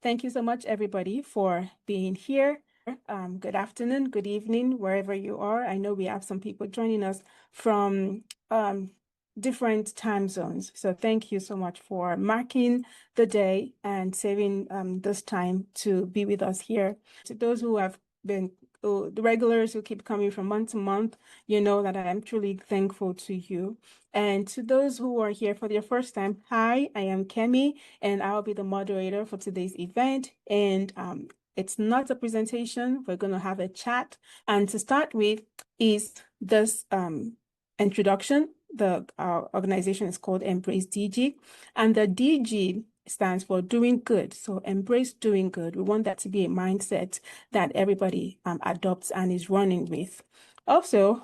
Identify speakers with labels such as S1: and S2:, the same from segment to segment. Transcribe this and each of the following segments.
S1: Thank you so much, everybody, for being here. Good afternoon, good evening, wherever you are. I know we have some people joining us from different time zones. So thank you so much for marking the day and saving this time to be with us here. To those who have been the regulars who keep coming from month to month, you know that I am truly thankful to you. And to those who are here for their first time, hi, I am Kemi, and I'll be the moderator for today's event. And it's not a presentation, we're going to have a chat. And to start with is this introduction. Our organization is called Embrace DG, and the DG stands for doing good. So embrace doing good. We want that to be a mindset that everybody adopts and is running with. Also,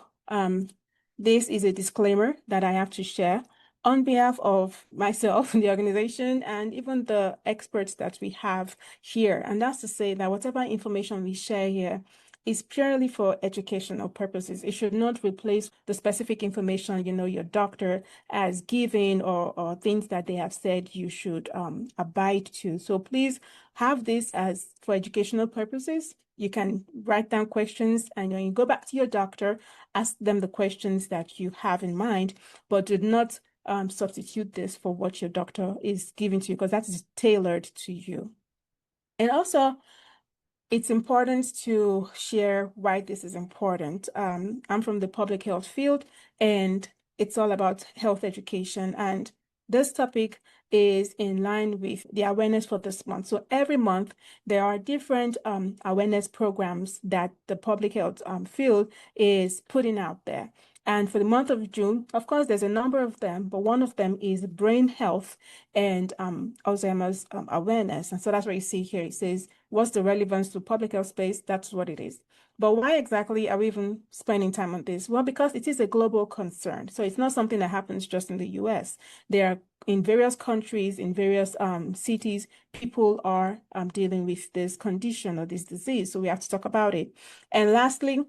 S1: this is a disclaimer that I have to share on behalf of myself, the organization, and even the experts that we have here. And that's to say that whatever information we share here is purely for educational purposes. It should not replace the specific information, your doctor has given or things that they have said you should abide to. So please have this as for educational purposes. You can write down questions, and when you go back to your doctor, ask them the questions that you have in mind, but do not substitute this for what your doctor is giving to you, because that is tailored to you. And also, it's important to share why this is important. I'm from the public health field, and it's all about health education. And this topic is in line with the awareness for this month. So every month, there are different awareness programs that the public health field is putting out there. And for the month of June, of course, there's a number of them, but one of them is brain health and Alzheimer's awareness. And so that's what you see here. It says, what's the relevance to public health space? That's what it is. But why exactly are we even spending time on this? Well, because it is a global concern. So it's not something that happens just in the US. There are in various countries, in various cities, people are dealing with this condition or this disease. So we have to talk about it. And lastly,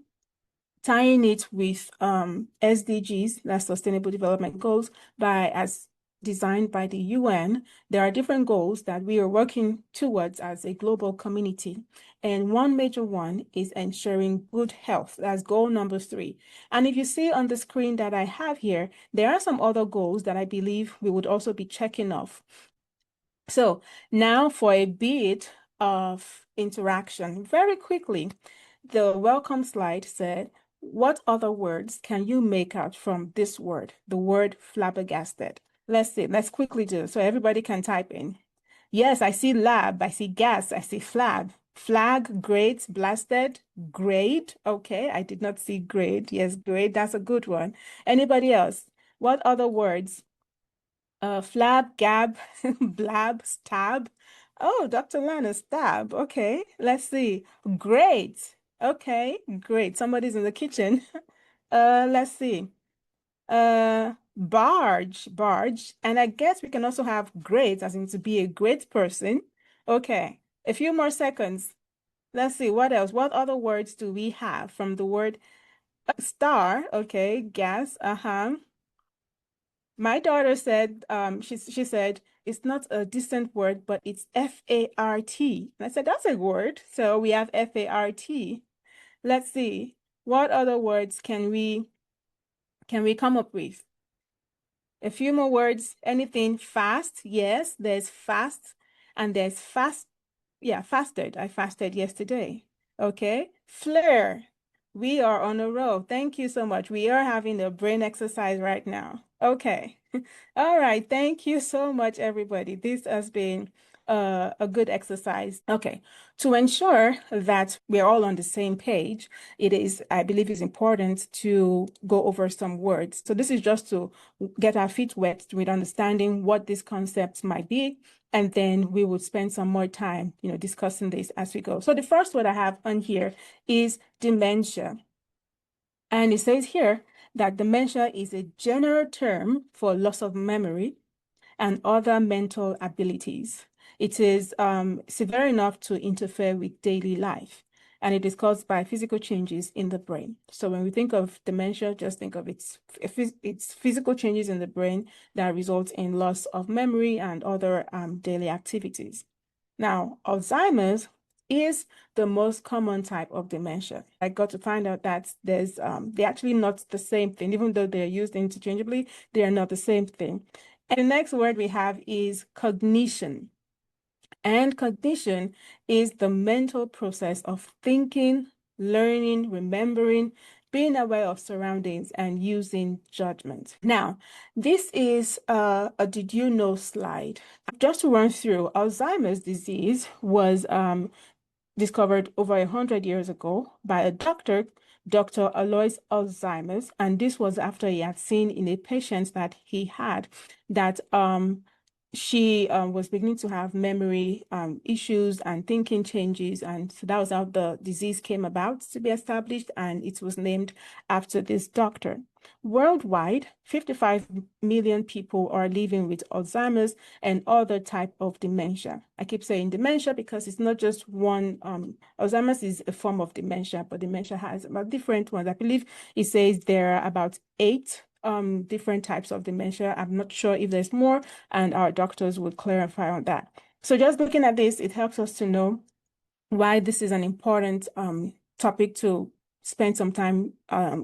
S1: tying it with SDGs, that's Sustainable Development Goals, as designed by the UN, there are different goals that we are working towards as a global community. And one major one is ensuring good health. That's goal number 3. And if you see on the screen that I have here, there are some other goals that I believe we would also be checking off. So now for a bit of interaction, very quickly, the welcome slide said, what other words can you make out from this word, the word flabbergasted? Let's see, let's quickly do so everybody can type in. Yes, I see lab, I see gas, I see flag. Flag, great, blasted, grade. Okay, I did not see grade. Yes, grade, that's a good one. Anybody else? What other words? Flab, gab, blab, stab. Oh, Dr. Lana, stab. Okay, let's see. Great. Okay, great. Somebody's in the kitchen. Let's see. Barge. And I guess we can also have great, as in to be a great person. Okay, a few more seconds. Let's see, what else? What other words do we have from the word star? Okay, gas, My daughter said, she said, it's not a distant word, but it's F-A-R-T. And I said, that's a word. So we have F-A-R-T. Let's see, what other words can we come up with? A few more words. Anything fast? Yes, there's fast, and there's fast. Yeah, fasted. I fasted yesterday. Okay. Flare. We are on a roll. Thank you so much. We are having a brain exercise right now. Okay. All right. Thank you so much, everybody. This has been a good exercise. Okay. To ensure that we're all on the same page, I believe it's important to go over some words. So this is just to get our feet wet with understanding what these concepts might be. And then we will spend some more time, discussing this as we go. So the first word I have on here is dementia. And it says here that dementia is a general term for loss of memory and other mental abilities. It is severe enough to interfere with daily life, and it is caused by physical changes in the brain. So when we think of dementia, just think of its physical changes in the brain that result in loss of memory and other daily activities. Now, Alzheimer's is the most common type of dementia. I got to find out that they're actually not the same thing, even though they're used interchangeably, they are not the same thing. And the next word we have is cognition. And cognition is the mental process of thinking, learning, remembering, being aware of surroundings, and using judgment. Now, this is a did you know slide. Just to run through, Alzheimer's disease was discovered over 100 years ago by a doctor, Dr. Alois Alzheimer's, and this was after he had seen in a patient that he had that she was beginning to have memory issues and thinking changes, and so that was how the disease came about to be established, and it was named after this doctor. Worldwide, 55 million people are living with Alzheimer's and other type of dementia. I keep saying dementia because it's not just one. Alzheimer's is a form of dementia, but dementia has about different ones. I believe it says there are about 8 different types of dementia. I'm not sure if there's more, and our doctors would clarify on that. So just looking at this, it helps us to know why this is an important topic to spend some time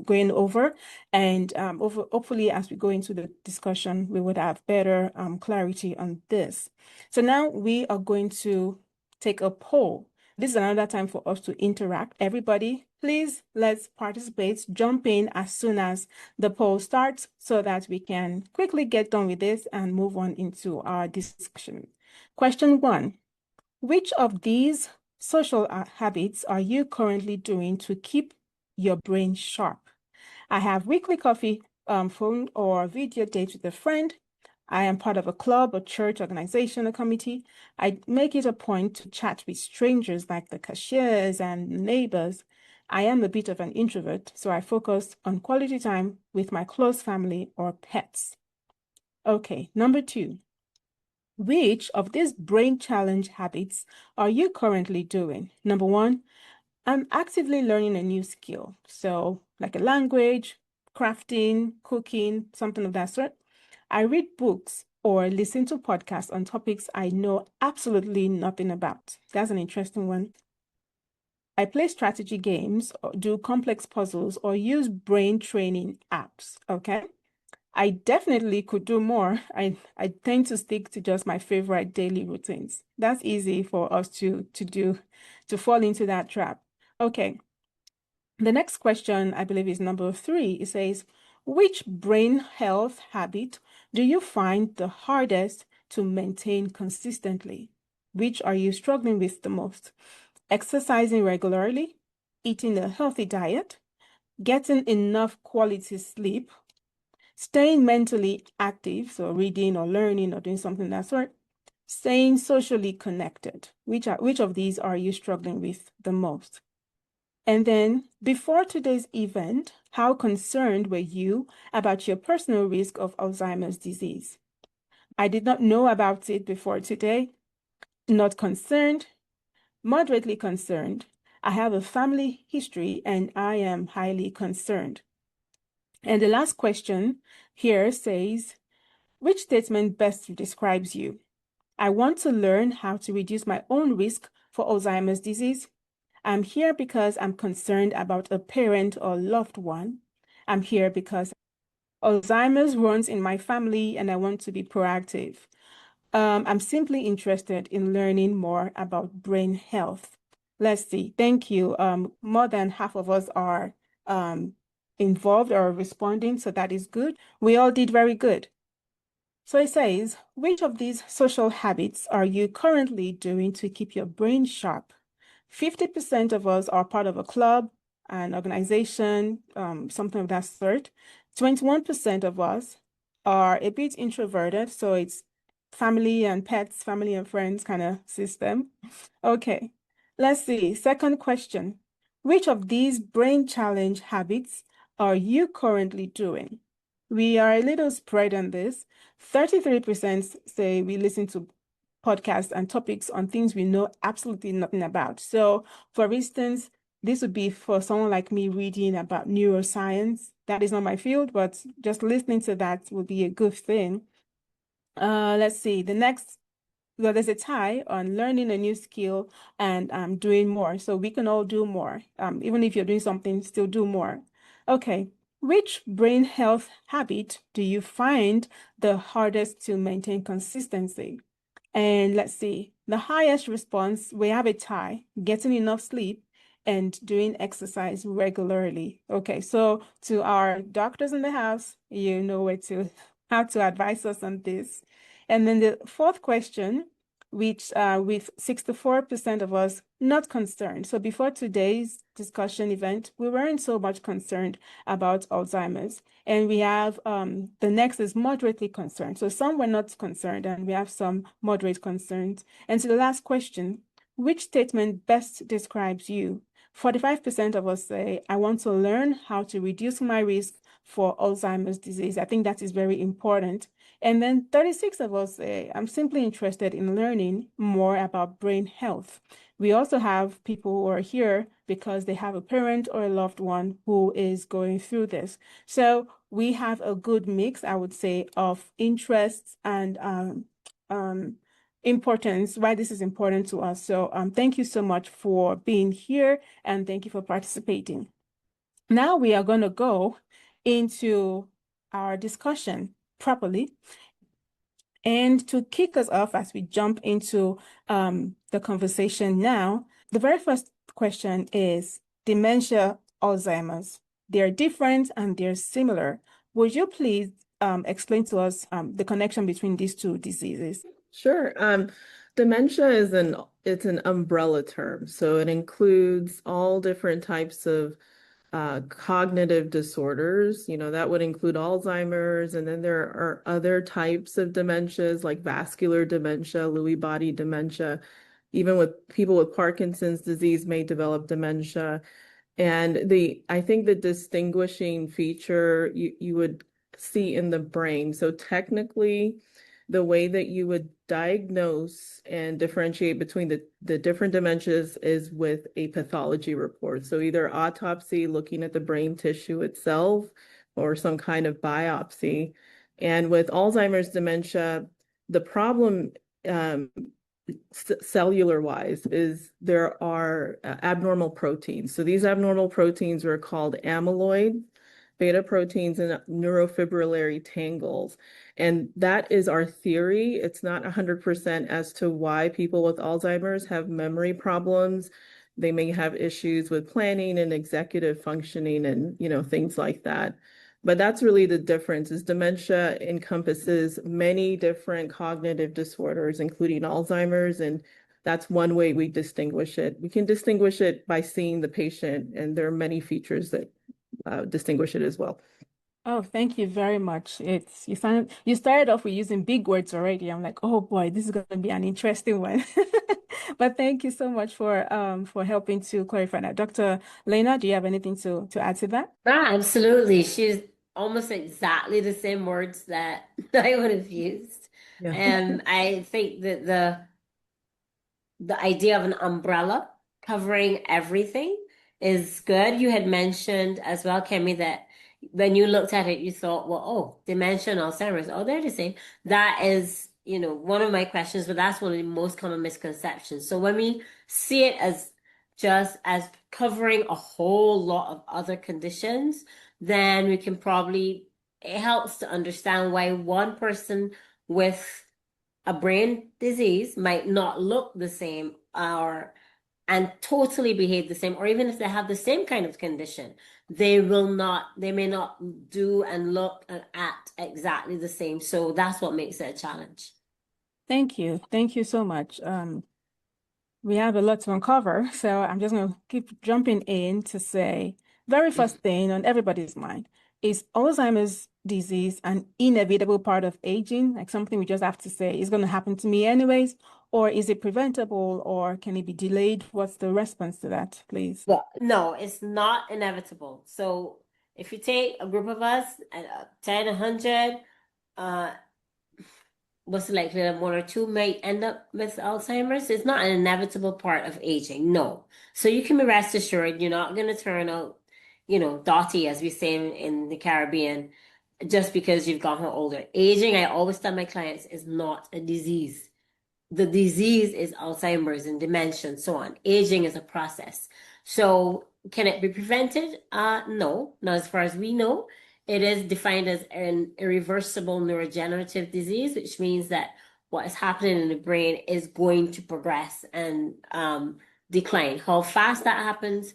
S1: going over, and hopefully as we go into the discussion, we would have better clarity on this. So now we are going to take a poll. This is another time for us to interact. Everybody, please, let's participate. Jump in as soon as the poll starts so that we can quickly get done with this and move on into our discussion. Question 1. Which of these social habits are you currently doing to keep your brain sharp? I have weekly coffee, phone or video dates with a friend. I am part of a club, a church, organization, a committee. I make it a point to chat with strangers like the cashiers and neighbors. I am a bit of an introvert, so I focus on quality time with my close family or pets. Okay, number 2. Which of these brain challenge habits are you currently doing? Number 1, I'm actively learning a new skill. So like a language, crafting, cooking, something of that sort. I read books or listen to podcasts on topics I know absolutely nothing about. That's an interesting one. I play strategy games, or do complex puzzles, or use brain training apps. Okay. I definitely could do more. I tend to stick to just my favorite daily routines. That's easy for us to do, to fall into that trap. Okay. The next question, I believe, is number 3. It says, which brain health habit do you find the hardest to maintain consistently? Which are you struggling with the most? Exercising regularly, eating a healthy diet, getting enough quality sleep, staying mentally active, so reading or learning or doing something of that sort, staying socially connected. Which of these are you struggling with the most? And then, before today's event, how concerned were you about your personal risk of Alzheimer's disease? I did not know about it before today. Not concerned, moderately concerned. I have a family history and I am highly concerned. And the last question here says, which statement best describes you? I want to learn how to reduce my own risk for Alzheimer's disease. I'm here because I'm concerned about a parent or loved one. I'm here because Alzheimer's runs in my family and I want to be proactive. I'm simply interested in learning more about brain health. Let's see. Thank you. More than half of us are involved or responding, so that is good. We all did very good. So it says, which of these social habits are you currently doing to keep your brain sharp? 50% of us are part of a club, an organization, something of that sort. 21% of us are a bit introverted, so it's family and pets, family and friends kind of system. Okay, let's see. Second question. Which of these brain challenge habits are you currently doing? We are a little spread on this. 33% say we listen to podcasts and topics on things we know absolutely nothing about. So, for instance, this would be for someone like me reading about neuroscience. That is not my field, but just listening to that would be a good thing. Let's see. The next well, there's a tie on learning a new skill and doing more. So we can all do more. Even if you're doing something, still do more. Okay. Which brain health habit do you find the hardest to maintain consistency? And let's see, the highest response, we have a tie, getting enough sleep and doing exercise regularly. Okay, so to our doctors in the house, you know where to how to advise us on this. And then the fourth question, which with 64% of us not concerned. So before today's discussion event, we weren't so much concerned about Alzheimer's. And we have the next is moderately concerned. So some were not concerned, and we have some moderate concerns. And so the last question, which statement best describes you? 45% of us say, I want to learn how to reduce my risk for Alzheimer's disease. I think that is very important. And then 36 of us say, I'm simply interested in learning more about brain health. We also have people who are here because they have a parent or a loved one who is going through this. So we have a good mix, I would say, of interests and importance, why this is important to us. So thank you so much for being here and thank you for participating. Now we are going to go into our discussion properly. And to kick us off as we jump into the conversation now, the very first question is dementia, Alzheimer's. They're different and they're similar. Would you please explain to us the connection between these two diseases?
S2: Sure. Dementia is it's an umbrella term, so it includes all different types of cognitive disorders. That would include Alzheimer's, and then there are other types of dementias like vascular dementia, Lewy body dementia. Even with people with Parkinson's disease may develop dementia. And I think the distinguishing feature you would see in the brain. So technically, the way that you would diagnose and differentiate between the different dementias is with a pathology report. So either autopsy, looking at the brain tissue itself, or some kind of biopsy. And with Alzheimer's dementia, the problem cellular wise is there are abnormal proteins. So these abnormal proteins are called amyloid, beta proteins, and neurofibrillary tangles. And that is our theory. It's not 100% as to why people with Alzheimer's have memory problems. They may have issues with planning and executive functioning and, things like that. But that's really the difference, is dementia encompasses many different cognitive disorders, including Alzheimer's, and that's one way we distinguish it. We can distinguish it by seeing the patient, and there are many features that distinguish it as well.
S1: Oh, thank you very much. You started off with using big words already. I'm like, oh boy, this is going to be an interesting one. But thank you so much for helping to clarify that. Dr. Lana, do you have anything to add to that?
S3: Absolutely. She's almost exactly the same words that I would have used.
S2: Yeah.
S3: And I think that the idea of an umbrella covering everything is good. You had mentioned as well, Kemi, that when you looked at it, you thought, well, oh, dementia and Alzheimer's, oh, they're the same. That is, one of my questions, but that's one of the most common misconceptions. So when we see it as just as covering a whole lot of other conditions, then we can it helps to understand why one person with a brain disease might not look the same and totally behave the same, or even if they have the same kind of condition, they may not do and look and act exactly the same. So that's what makes it a challenge.
S1: Thank you. Thank you so much. We have a lot to uncover, so I'm just going to keep jumping in to say, very first thing on everybody's mind, is Alzheimer's disease an inevitable part of aging, like something we just have to say is going to happen to me anyways, or is it preventable, or can it be delayed? What's the response to that, please?
S3: Well, no, it's not inevitable. So if you take a group of us, 10, 100, what's the likelihood that one or two may end up with Alzheimer's? It's not an inevitable part of aging, no. So you can be rest assured you're not going to turn out, dotty, as we say in the Caribbean, just because you've gotten older. Aging, I always tell my clients, is not a disease. the disease is Alzheimer's and dementia and so on. Aging is a process. So can it be prevented? No, not as far as we know. It is defined as an irreversible neurodegenerative disease, which means that what is happening in the brain is going to progress and decline. How fast that happens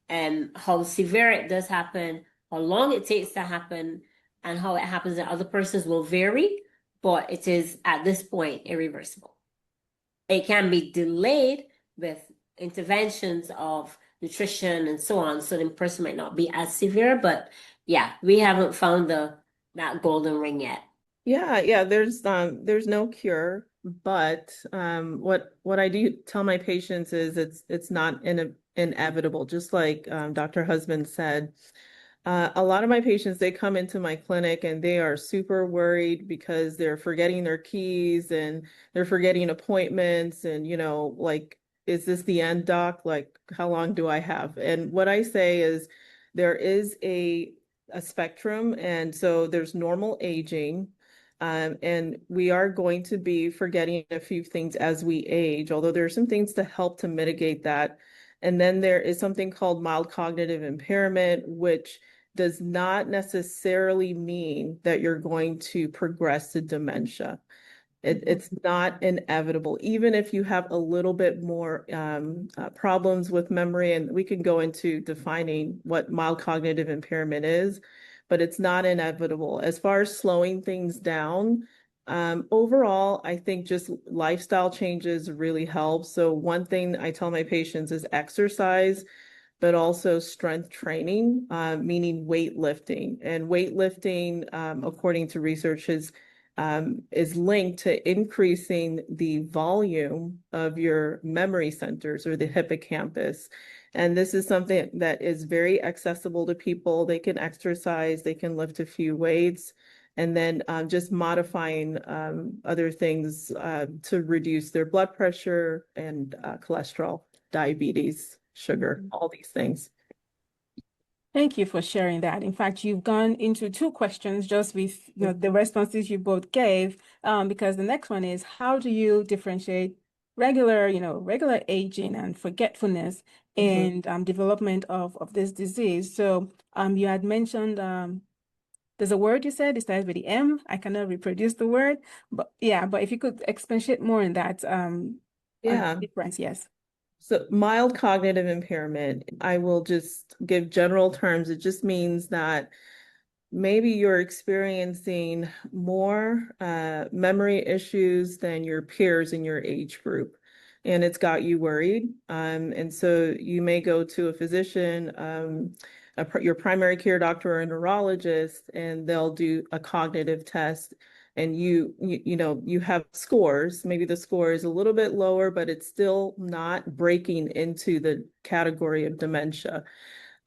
S3: and how severe it does happen, how long it takes to happen, and how it happens in other persons will vary, but it is at this point irreversible. It can be delayed with interventions of nutrition and so on, so the person might not be as severe, but yeah, we haven't found that golden ring yet.
S2: Yeah, there's no cure, but what I do tell my patients is it's not inevitable, just like Dr. Husband said. A lot of my patients, they come into my clinic and they are super worried because they're forgetting their keys and they're forgetting appointments and, like, is this the end, doc? Like, how long do I have? And what I say is there is a spectrum, and so there's normal aging. And we are going to be forgetting a few things as we age, although there are some things to help to mitigate that. And then there is something called mild cognitive impairment, which does not necessarily mean that you're going to progress to dementia. It's not inevitable, even if you have a little bit more problems with memory, and we can go into defining what mild cognitive impairment is, but it's not inevitable. As far as slowing things down, overall, I think just lifestyle changes really help. So one thing I tell my patients is exercise, but also strength training, meaning weightlifting. And weightlifting, according to research, is linked to increasing the volume of your memory centers or the hippocampus. And this is something that is very accessible to people. They can exercise, they can lift a few weights, and then just modifying other things to reduce their blood pressure and cholesterol, diabetes, sugar, all these things.
S1: Thank you for sharing that. In fact, you've gone into two questions just with the responses you both gave, because the next one is, how do you differentiate regular aging and forgetfulness and development of this disease? So you had mentioned there's a word you said, it starts with the M. I cannot reproduce the word, but yeah, but if you could expatiate more on that on the difference, yes.
S2: So mild cognitive impairment, I will just give general terms. It just means that maybe you're experiencing more memory issues than your peers in your age group, and it's got you worried. And so you may go to a physician, your primary care doctor or a neurologist, and they'll do a cognitive test. And you have scores. Maybe the score is a little bit lower, but it's still not breaking into the category of dementia.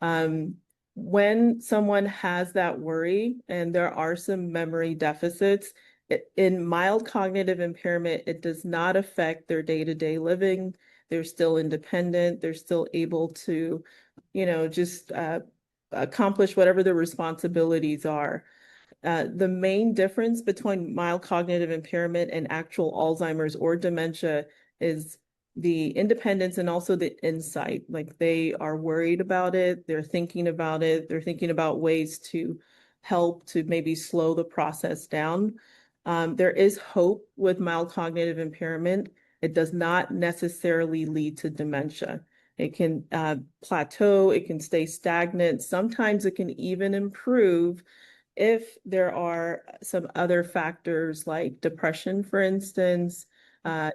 S2: When someone has that worry and there are some memory deficits, in mild cognitive impairment, it does not affect their day-to-day living. They're still independent. They're still able to, just accomplish whatever their responsibilities are. The main difference between mild cognitive impairment and actual Alzheimer's or dementia is the independence and also the insight. Like, they are worried about it, they're thinking about it, they're thinking about ways to help to maybe slow the process down. There is hope with mild cognitive impairment. It does not necessarily lead to dementia. It can plateau, it can stay stagnant. Sometimes it can even improve if there are some other factors like depression, for instance,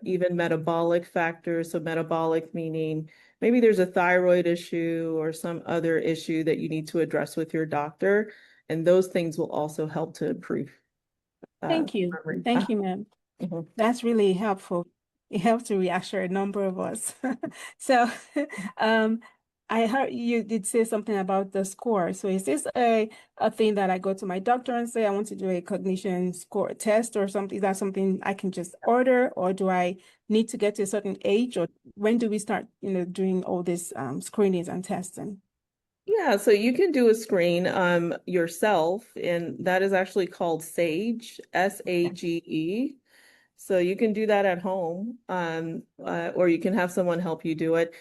S2: even metabolic factors. So metabolic meaning maybe there's a thyroid issue or some other issue that you need to address with your doctor. And those things will also help to improve.
S1: Thank you.
S2: memory.
S1: Thank you, ma'am. That's really helpful. It helps to reassure a number of us. So I heard you did say something about the score. So is this a thing that I go to my doctor and say I want to do a cognition score test or something? Is that something I can just order, or do I need to get to a certain age, or when do we start, doing all these screenings and testing?
S2: Yeah, so you can do a screen yourself, and that is actually called SAGE, SAGE. So you can do that at home, or you can have someone help you do it.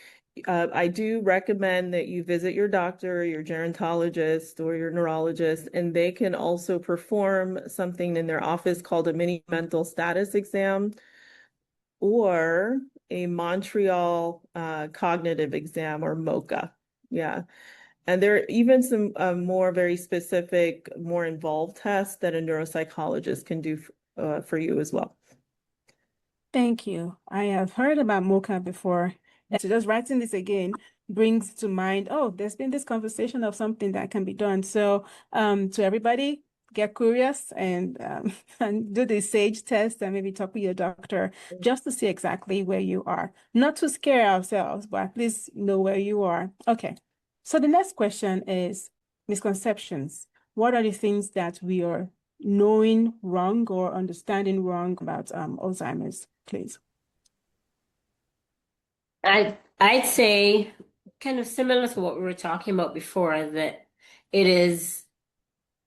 S2: I do recommend that you visit your doctor, your gerontologist, or your neurologist, and they can also perform something in their office called a mini mental status exam or a Montreal cognitive exam, or MOCA. Yeah. And there are even some more very specific, more involved tests that a neuropsychologist can do for you as well.
S1: Thank you. I have heard about MOCA before. And so just writing this again brings to mind, oh, there's been this conversation of something that can be done. So to everybody, get curious and and do the SAGE test and maybe talk with your doctor just to see exactly where you are. Not to scare ourselves, but at least know where you are. Okay. So the next question is misconceptions. What are the things that we are knowing wrong or understanding wrong about Alzheimer's, please?
S3: I'd say kind of similar to what we were talking about before, that it is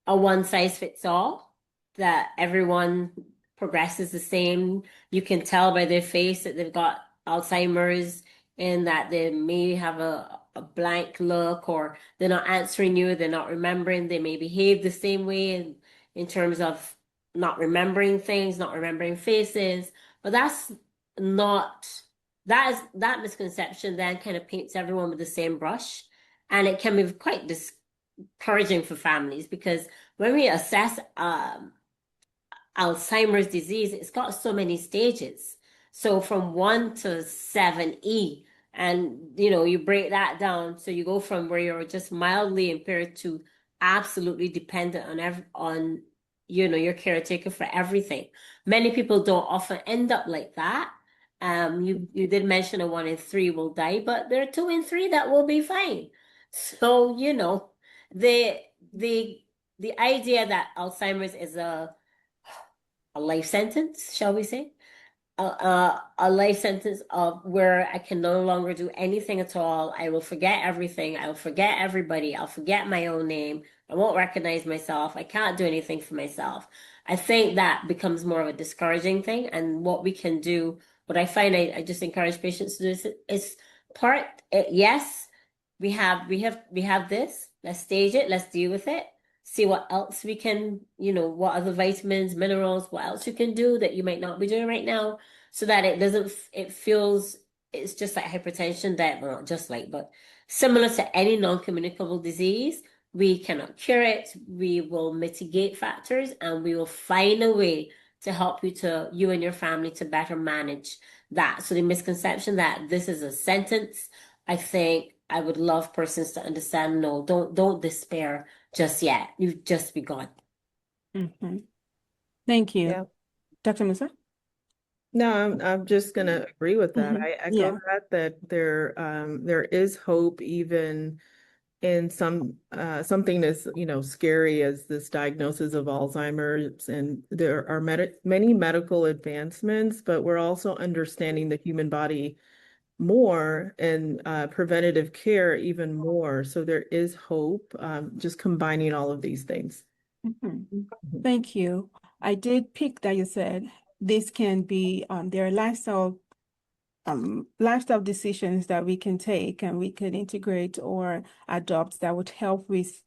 S3: a one size fits all, that everyone progresses the same. You can tell by their face that they've got Alzheimer's, and that they may have a blank look, or they're not answering you, they're not remembering, they may behave the same way in terms of not remembering things, not remembering faces. But that's not that misconception then kind of paints everyone with the same brush. And it can be quite discouraging for families, because when we assess Alzheimer's disease, it's got so many stages. So from 1 to 7E, and you break that down. So you go from where you're just mildly impaired to absolutely dependent on your caretaker for everything. Many people don't often end up like that. You did mention a 1 in 3 will die, but there are 2 in 3 that will be fine. So the the idea that Alzheimer's is a life sentence, shall we say? A life sentence of where I can no longer do anything at all. I will forget everything. I will forget everybody. I'll forget my own name. I won't recognize myself. I can't do anything for myself. I think that becomes more of a discouraging thing. And what we can do, what I find, I just encourage patients to do is yes, we have this. Let's stage it. Let's deal with it. See what else we can, what other vitamins, minerals, what else you can do that you might not be doing right now, so that it's just like hypertension, that, well, not just like, but similar to any non-communicable disease. We cannot cure it. We will mitigate factors, and we will find a way to help you and your family to better manage that. So the misconception that this is a sentence, I think I would love persons to understand, no, don't despair just yet. You've just begun.
S1: Mm-hmm. Thank you.
S2: Yeah.
S1: Dr. Musa?
S2: No, I'm just gonna agree with that.
S1: Mm-hmm.
S2: I echo
S1: Yeah.
S2: that there is hope even in something as scary as this diagnosis of Alzheimer's, and there are many medical advancements, but we're also understanding the human body more, and preventative care even more. So there is hope, just combining all of these things.
S1: Mm-hmm. Thank you. I did pick that you said this can be there are lifestyle decisions that we can take and we can integrate or adopt that would help with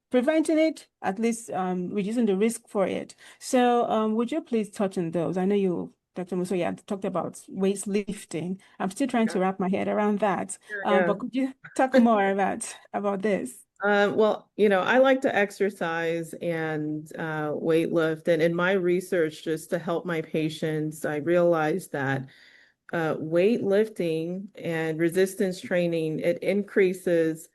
S1: preventing it, at least reducing the risk for it. So would you please touch on those? I know you, Dr. Muso, talked about weightlifting. I'm still trying to wrap my head around that.
S2: Yeah.
S1: But could you talk more about this?
S2: Well, I like to exercise and weight lift. And in my research, just to help my patients, I realized that weightlifting and resistance training, it increases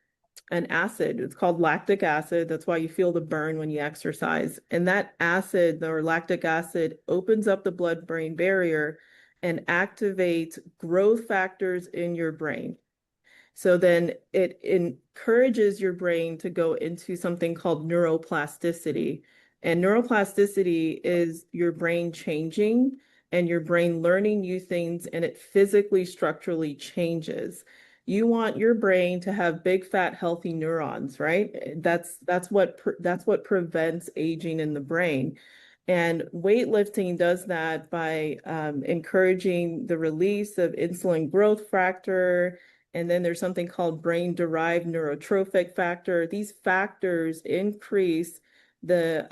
S2: an acid. It's called lactic acid. That's why you feel the burn when you exercise. And that acid, or lactic acid, opens up the blood-brain barrier and activates growth factors in your brain. So then it encourages your brain to go into something called neuroplasticity. And neuroplasticity is your brain changing and your brain learning new things, and it physically, structurally changes. You want your brain to have big, fat, healthy neurons, right? That's what prevents aging in the brain. And weightlifting does that by encouraging the release of insulin growth factor. And then there's something called brain-derived neurotrophic factor. These factors increase the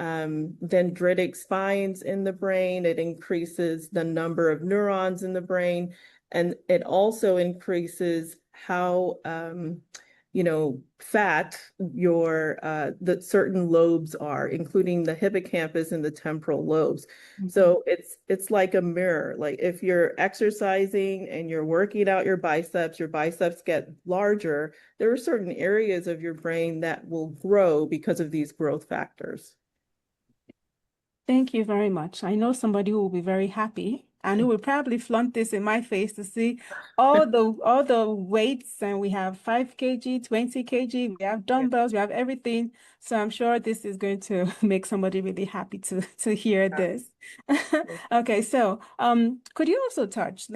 S2: dendritic spines in the brain. It increases the number of neurons in the brain. And it also increases how fat the certain lobes are, including the hippocampus and the temporal lobes. So it's like a mirror. Like if you're exercising and you're working out your biceps get larger. There are certain areas of your brain that will grow because of these growth factors.
S1: Thank you very much. I know somebody who will be very happy and who will probably flaunt this in my face to see all the weights, and we have 5 kg, 20 kg, we have dumbbells, we have everything. So I'm sure this is going to make somebody really happy to hear this. Okay, so could you also touch,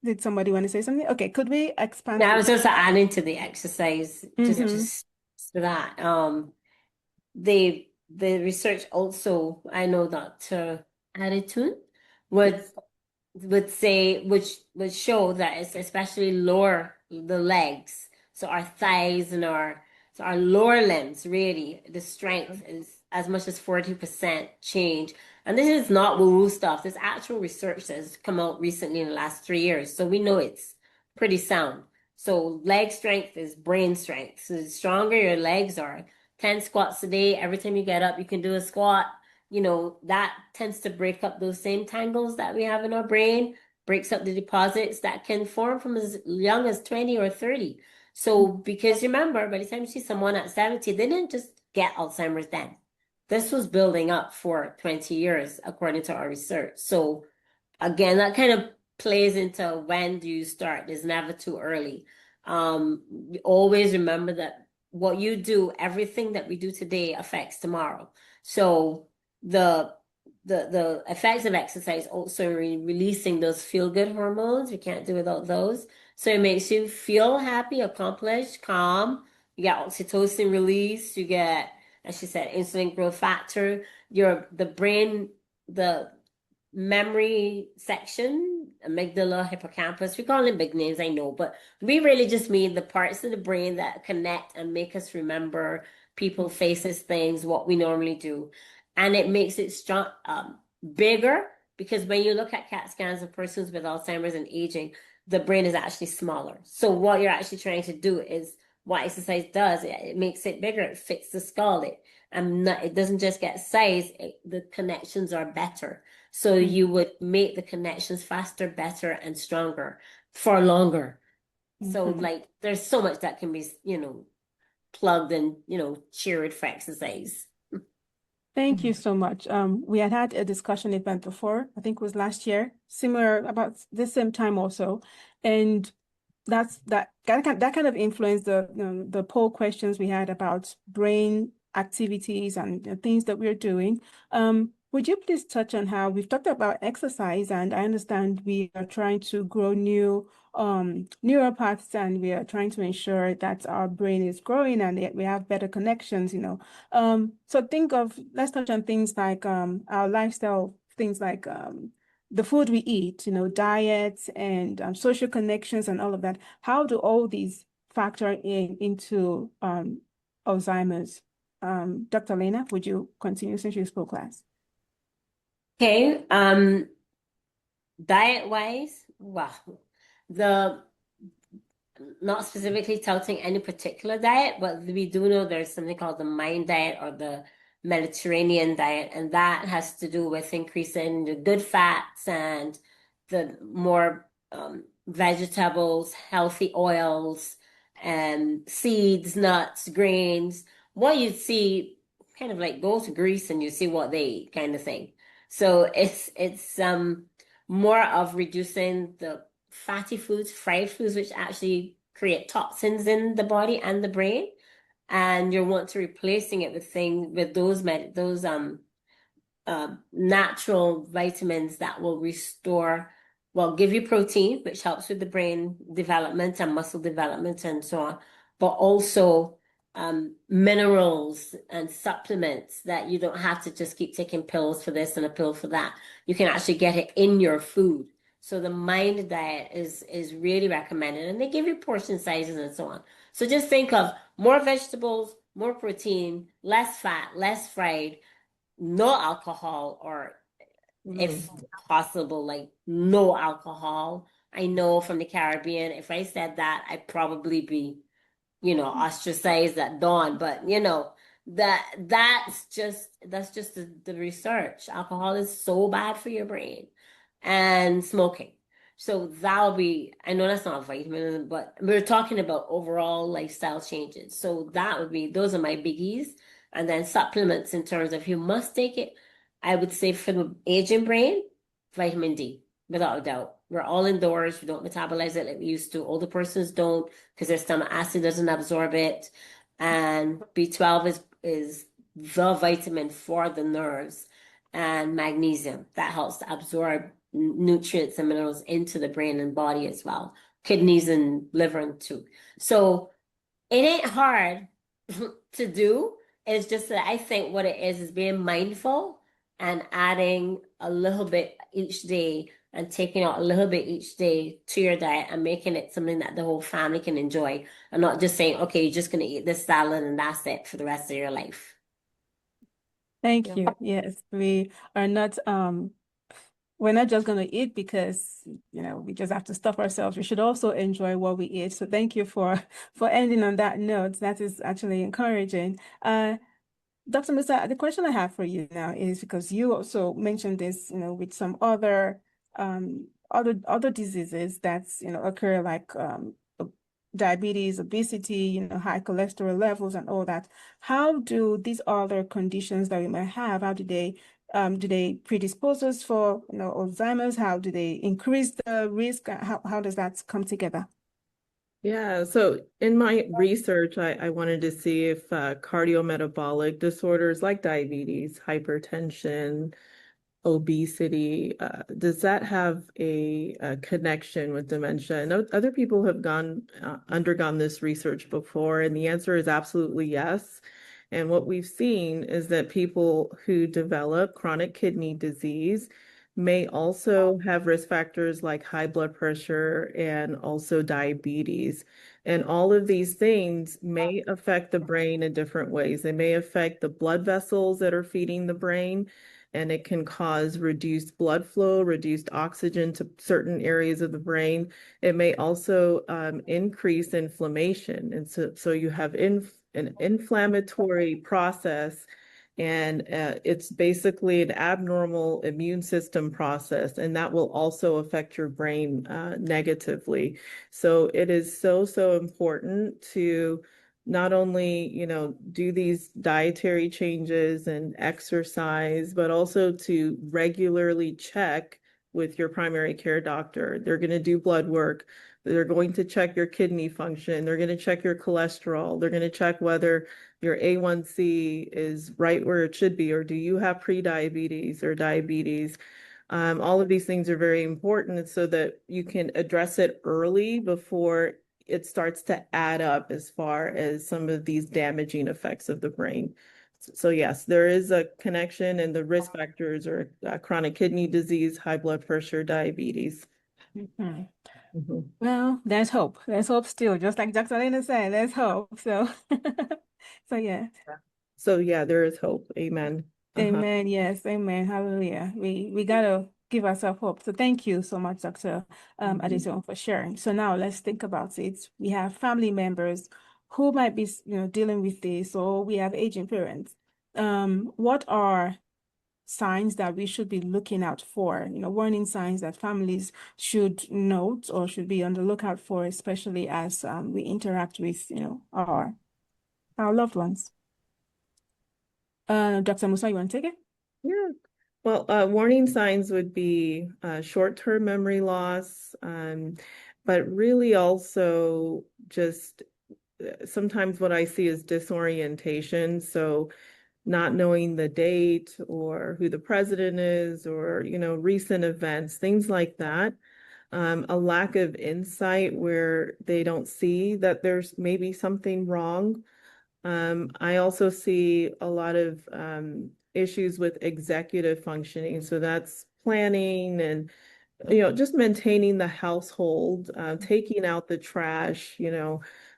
S1: did somebody want to say something? Okay, could we expand?
S3: Now, I was just adding to the exercise, just for that. The research also, I know Dr. Adetoun would say, would show that it's especially lower the legs, so our thighs and our lower limbs, really, the strength is as much as 40% change. And this is not woo-woo stuff. This actual research that has come out recently in the last 3 years, so we know it's pretty sound. So leg strength is brain strength. So the stronger your legs are, 10 squats a day, every time you get up, you can do a squat. That tends to break up those same tangles that we have in our brain, breaks up the deposits that can form from as young as 20 or 30. So, because remember, by the time you see someone at 70, they didn't just get Alzheimer's then. This was building up for 20 years, according to our research. So, again, that kind of plays into when do you start. It's never too early. Always remember that what you do, everything that we do today affects tomorrow. So the effects of exercise also releasing those feel-good hormones. We can't do without those. So it makes you feel happy, accomplished, calm. You get oxytocin release. You get, as she said, insulin growth factor. The brain, the memory section, amygdala, hippocampus. We call them big names, I know, but we really just mean the parts of the brain that connect and make us remember people, faces, things, what we normally do. And it makes it strong, bigger, because when you look at CAT scans of persons with Alzheimer's and aging, the brain is actually smaller. So what you're actually trying to do is what exercise does. It makes it bigger. It fits the skull. It doesn't just get size. The connections are better. So you would make the connections faster, better, and stronger for longer. So like there's so much that can be, plugged and, cheered for exercise.
S1: Thank you so much. We had a discussion event before, I think it was last year, similar about the same time also. And that kind of influenced the poll questions we had about brain activities and the things that we're doing. Would you please touch on how we've talked about exercise, and I understand we are trying to grow new neuropaths, and we are trying to ensure that our brain is growing and that we have better connections, So let's touch on things like our lifestyle, things like the food we eat, diets and social connections and all of that. How do all these factor into Alzheimer's? Dr. Lana, would you continue since you spoke last?
S3: Okay. Diet-wise, wow. Not specifically touting any particular diet, but we do know there's something called the MIND diet or the Mediterranean diet, and that has to do with increasing the good fats and the more vegetables, healthy oils, and seeds, nuts, grains. What you see, kind of like go to Greece and you see what they eat, kind of thing. So it's more of reducing the fatty foods, fried foods, which actually create toxins in the body and the brain, and you want to replacing it with those natural vitamins that will give you protein, which helps with the brain development and muscle development and so on, but also minerals and supplements that you don't have to just keep taking pills for this and a pill for that. You can actually get it in your food. So the mind diet is really recommended, and they give you portion sizes and so on. So just think of more vegetables, more protein, less fat, less fried, no alcohol, or if possible, like no alcohol. I know from the Caribbean, if I said that, I'd probably be, ostracized at dawn. But that's just the research. Alcohol is so bad for your brain, and smoking. So that'll be, I know that's not a vitamin, but we're talking about overall lifestyle changes. So those are my biggies. And then supplements in terms of you must take it. I would say for the aging brain, vitamin D, without a doubt. We're all indoors. We don't metabolize it like we used to. Older persons don't because their stomach acid doesn't absorb it. And B12 is the vitamin for the nerves, and magnesium that helps to absorb nutrients and minerals into the brain and body as well, kidneys and liver and too. So it ain't hard to do. It's just that I think what it is being mindful and adding a little bit each day and taking out a little bit each day to your diet and making it something that the whole family can enjoy, and not just saying, okay, you're just going to eat this salad and that's it for the rest of your life.
S1: Thank you. Yes, are not we're not just going to eat because we just have to stop ourselves. We should also enjoy what we eat. So thank you for ending on that note. That is actually encouraging. Dr. Musa, the question I have for you now is because you also mentioned this, with some other diseases that's occur like diabetes, obesity, high cholesterol levels and all that. How do these other conditions that we may have, how do they predispose us for Alzheimer's? How do they increase the risk? How does that come together?
S2: Yeah, so in my research, I wanted to see if cardiometabolic disorders like diabetes, hypertension, obesity, does that have a connection with dementia? And other people have undergone this research before, and the answer is absolutely yes. And what we've seen is that people who develop chronic kidney disease may also have risk factors like high blood pressure and also diabetes. And all of these things may affect the brain in different ways. They may affect the blood vessels that are feeding the brain, and it can cause reduced blood flow, reduced oxygen to certain areas of the brain. It may also increase inflammation. And so you have an inflammatory process, and it's basically an abnormal immune system process, and that will also affect your brain negatively. So it is so, so important to not only, do these dietary changes and exercise, but also to regularly check with your primary care doctor. They're going to do blood work. They're going to check your kidney function. They're going to check your cholesterol. They're going to check whether your A1C is right where it should be, or do you have prediabetes or diabetes? All of these things are very important so that you can address it early before it starts to add up as far as some of these damaging effects of the brain. So yes, there is a connection, and the risk factors are chronic kidney disease, high blood pressure, diabetes.
S1: Mhm.
S2: Mhm.
S1: Well, there's hope. There's hope still, just like Dr. Lana said, there's hope. So, so yeah.
S2: So yeah, there is hope. Amen.
S1: Amen. Yes. Amen. Hallelujah. We gotta give ourselves hope. So thank you so much, Dr. Adetoun, for sharing. So now let's think about it. We have family members who might be, dealing with this, or we have aging parents. What are signs that we should be looking out for, warning signs that families should note or should be on the lookout for, especially as we interact with, our loved ones. Dr. Musa, you want to take it?
S2: Yeah. Well, warning signs would be short-term memory loss, but really also just sometimes what I see is disorientation. So not knowing the date or who the president is, or, recent events, things like that. A lack of insight where they don't see that there's maybe something wrong. I also see a lot of issues with executive functioning. So that's planning and just maintaining the household, taking out the trash,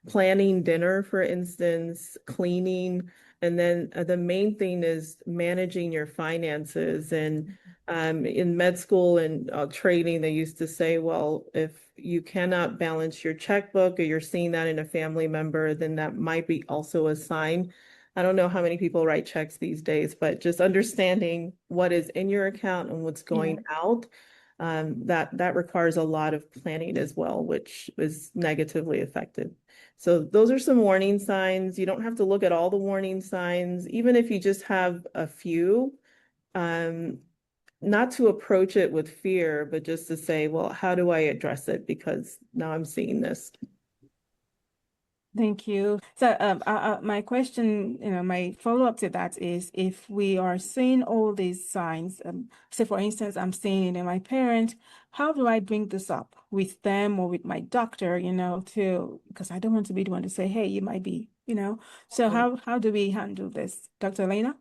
S2: planning dinner, for instance, cleaning. And then the main thing is managing your finances. And in med school and training, they used to say, well, if you cannot balance your checkbook or you're seeing that in a family member, then that might be also a sign. I don't know how many people write checks these days, but just understanding what is in your account and what's going out, that requires a lot of planning as well, which is negatively affected. So those are some warning signs. You don't have to look at all the warning signs, even if you just have a few, not to approach it with fear, but just to say, well, how do I address it? Because now I'm seeing this.
S1: Thank you. So, my question, my follow-up to that is, if we are seeing all these signs, say for instance, I'm seeing it in my parent, how do I bring this up with them or with my doctor, because I don't want to be the one to say, hey, you might be, So how do we handle this, Dr. Lana?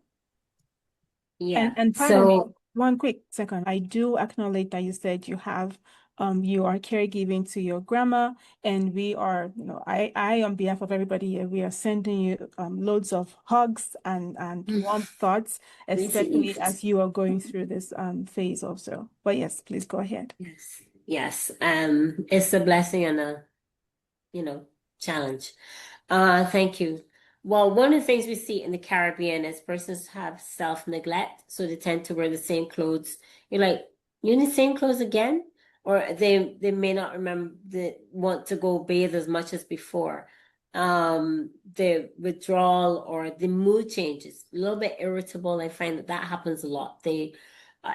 S3: Yeah.
S1: And pardon me,
S3: So
S1: one quick second. I do acknowledge that you said you are caregiving to your grandma, and we are, I on behalf of everybody here, we are sending you loads of hugs and warm thoughts, especially
S3: received.
S1: as you are going through this phase also. But yes, please go ahead.
S3: Yes. Yes. It's a blessing and a, challenge. Thank you. Well, one of the things we see in the Caribbean is persons have self-neglect, so they tend to wear the same clothes. You're like, you in the same clothes again? Or they may not remember the want to go bathe as much as before. The withdrawal or the mood changes, a little bit irritable. I find that happens a lot.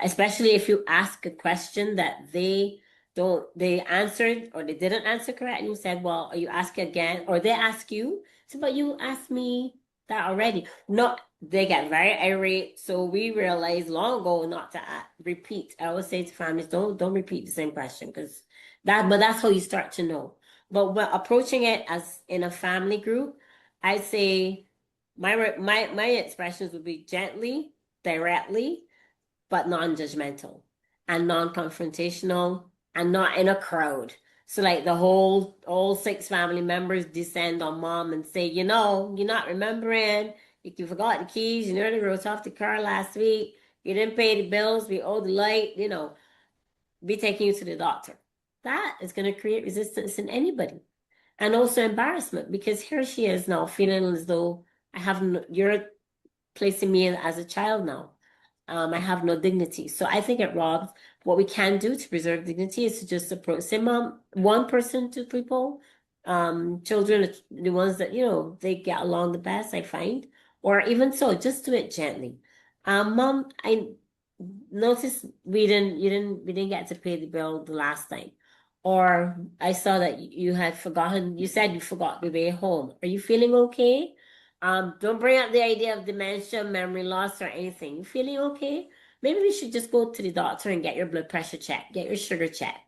S3: Especially if you ask a question that they answered or they didn't answer correct, and you said, well, are you asking again? Or they ask you, so, but you asked me that already. No, they get very irate. So we realized long ago not to repeat. I always say to families, don't repeat the same question, but that's how you start to know. But when approaching it as in a family group, I'd say my expressions would be gently, directly, but non-judgmental and non-confrontational and not in a crowd. So like all six family members descend on mom and say, you're not remembering. You forgot the keys. You nearly wrote off the car last week. You didn't pay the bills. We owe the light. Be taking you to the doctor. That is going to create resistance in anybody, and also embarrassment, because here she is now feeling as though you're placing me in as a child now. I have no dignity. So I think it robs. What we can do to preserve dignity is to just approach, say, mom, one person, two people, children, the ones that, they get along the best, I find. Or even so, just do it gently. Mom, I noticed we didn't get to pay the bill the last time. Or I saw that you had forgotten, you said you forgot the way home. Are you feeling okay? Don't bring up the idea of dementia, memory loss, or anything. You feeling okay? Maybe we should just go to the doctor and get your blood pressure checked, get your sugar checked,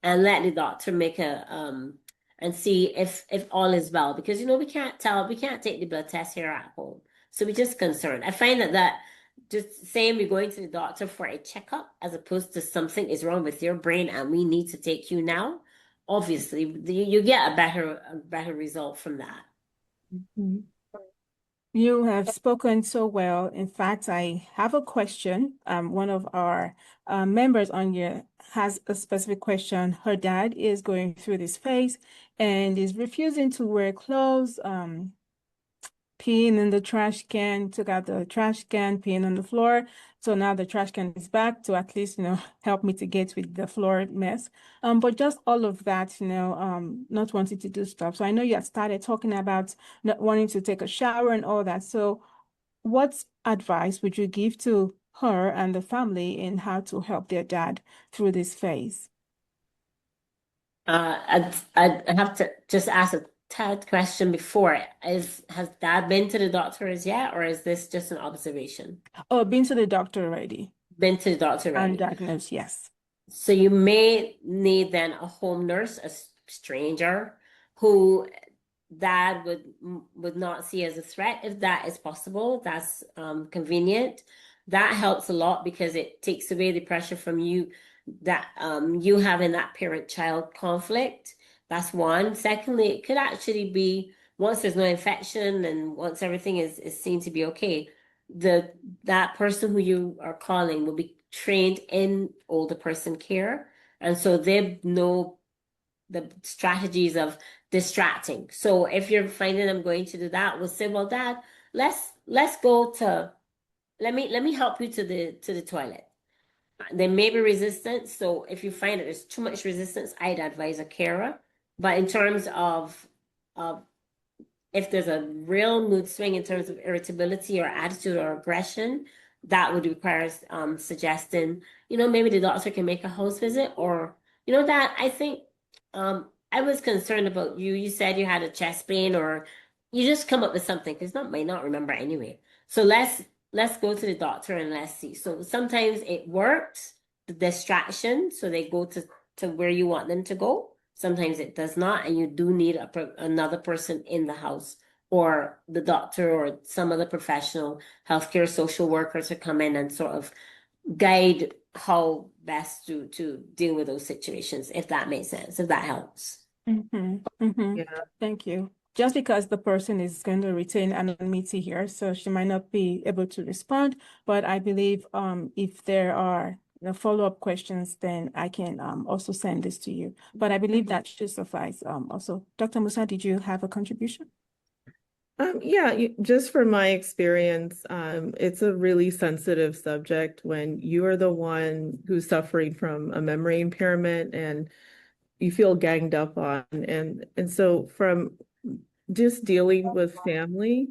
S3: and let the doctor make and see if all is well. Because we can't take the blood test here at home. So we're just concerned. I find that just saying we're going to the doctor for a checkup as opposed to something is wrong with your brain and we need to take you now, obviously you get a better result from that.
S1: Mhm. You have spoken so well. In fact, I have a question. One of our members on here has a specific question. Her dad is going through this phase and is refusing to wear clothes, peeing in the trash can, took out the trash can, peeing on the floor. So now the trash can is back to at least, help mitigate with the floor mess. But just all of that, not wanting to do stuff. So I know you had started talking about not wanting to take a shower and all that. So what advice would you give to her and the family in how to help their dad through this phase?
S3: I'd have to just ask a tad question before. Has dad been to the doctor as yet, or is this just an observation?
S1: Oh, been to the doctor already
S3: Been to the doctor
S1: and
S3: already.
S1: diagnosed, yes.
S3: So you may need then a home nurse, a stranger who dad would not see as a threat, if that is possible, that's convenient. That helps a lot because it takes away the pressure from you, that you having that parent-child conflict. That's one. Secondly, it could actually be, once there's no infection and once everything is seen to be okay, that person who you are calling will be trained in older person care, and so they know the strategies of distracting. So if you're finding them going to do that, we'll say, well, Dad, let's go to, let me help you to the toilet. There may be resistance, so if you find that there's too much resistance, I'd advise a carer. But in terms of if there's a real mood swing in terms of irritability or attitude or aggression, that would require suggesting, maybe the doctor can make a house visit, or, that I think I was concerned about you. You said you had a chest pain, or you just come up with something because not might not remember anyway. So let's go to the doctor and let's see. So sometimes it works, the distraction, so they go to where you want them to go. Sometimes it does not, and you do need another person in the house, or the doctor or some other professional, healthcare social worker, to come in and sort of guide how best to deal with those situations, if that makes sense, if that helps.
S2: Yeah.
S1: Thank you. Just because the person is going to retain anonymity here, so she might not be able to respond, but I believe if there are follow-up questions, then I can also send this to you. But I believe that should suffice. Also, Dr. Musa, did you have a contribution?
S2: Yeah, just from my experience, it's a really sensitive subject when you are the one who's suffering from a memory impairment and you feel ganged up on. And so from just dealing with family,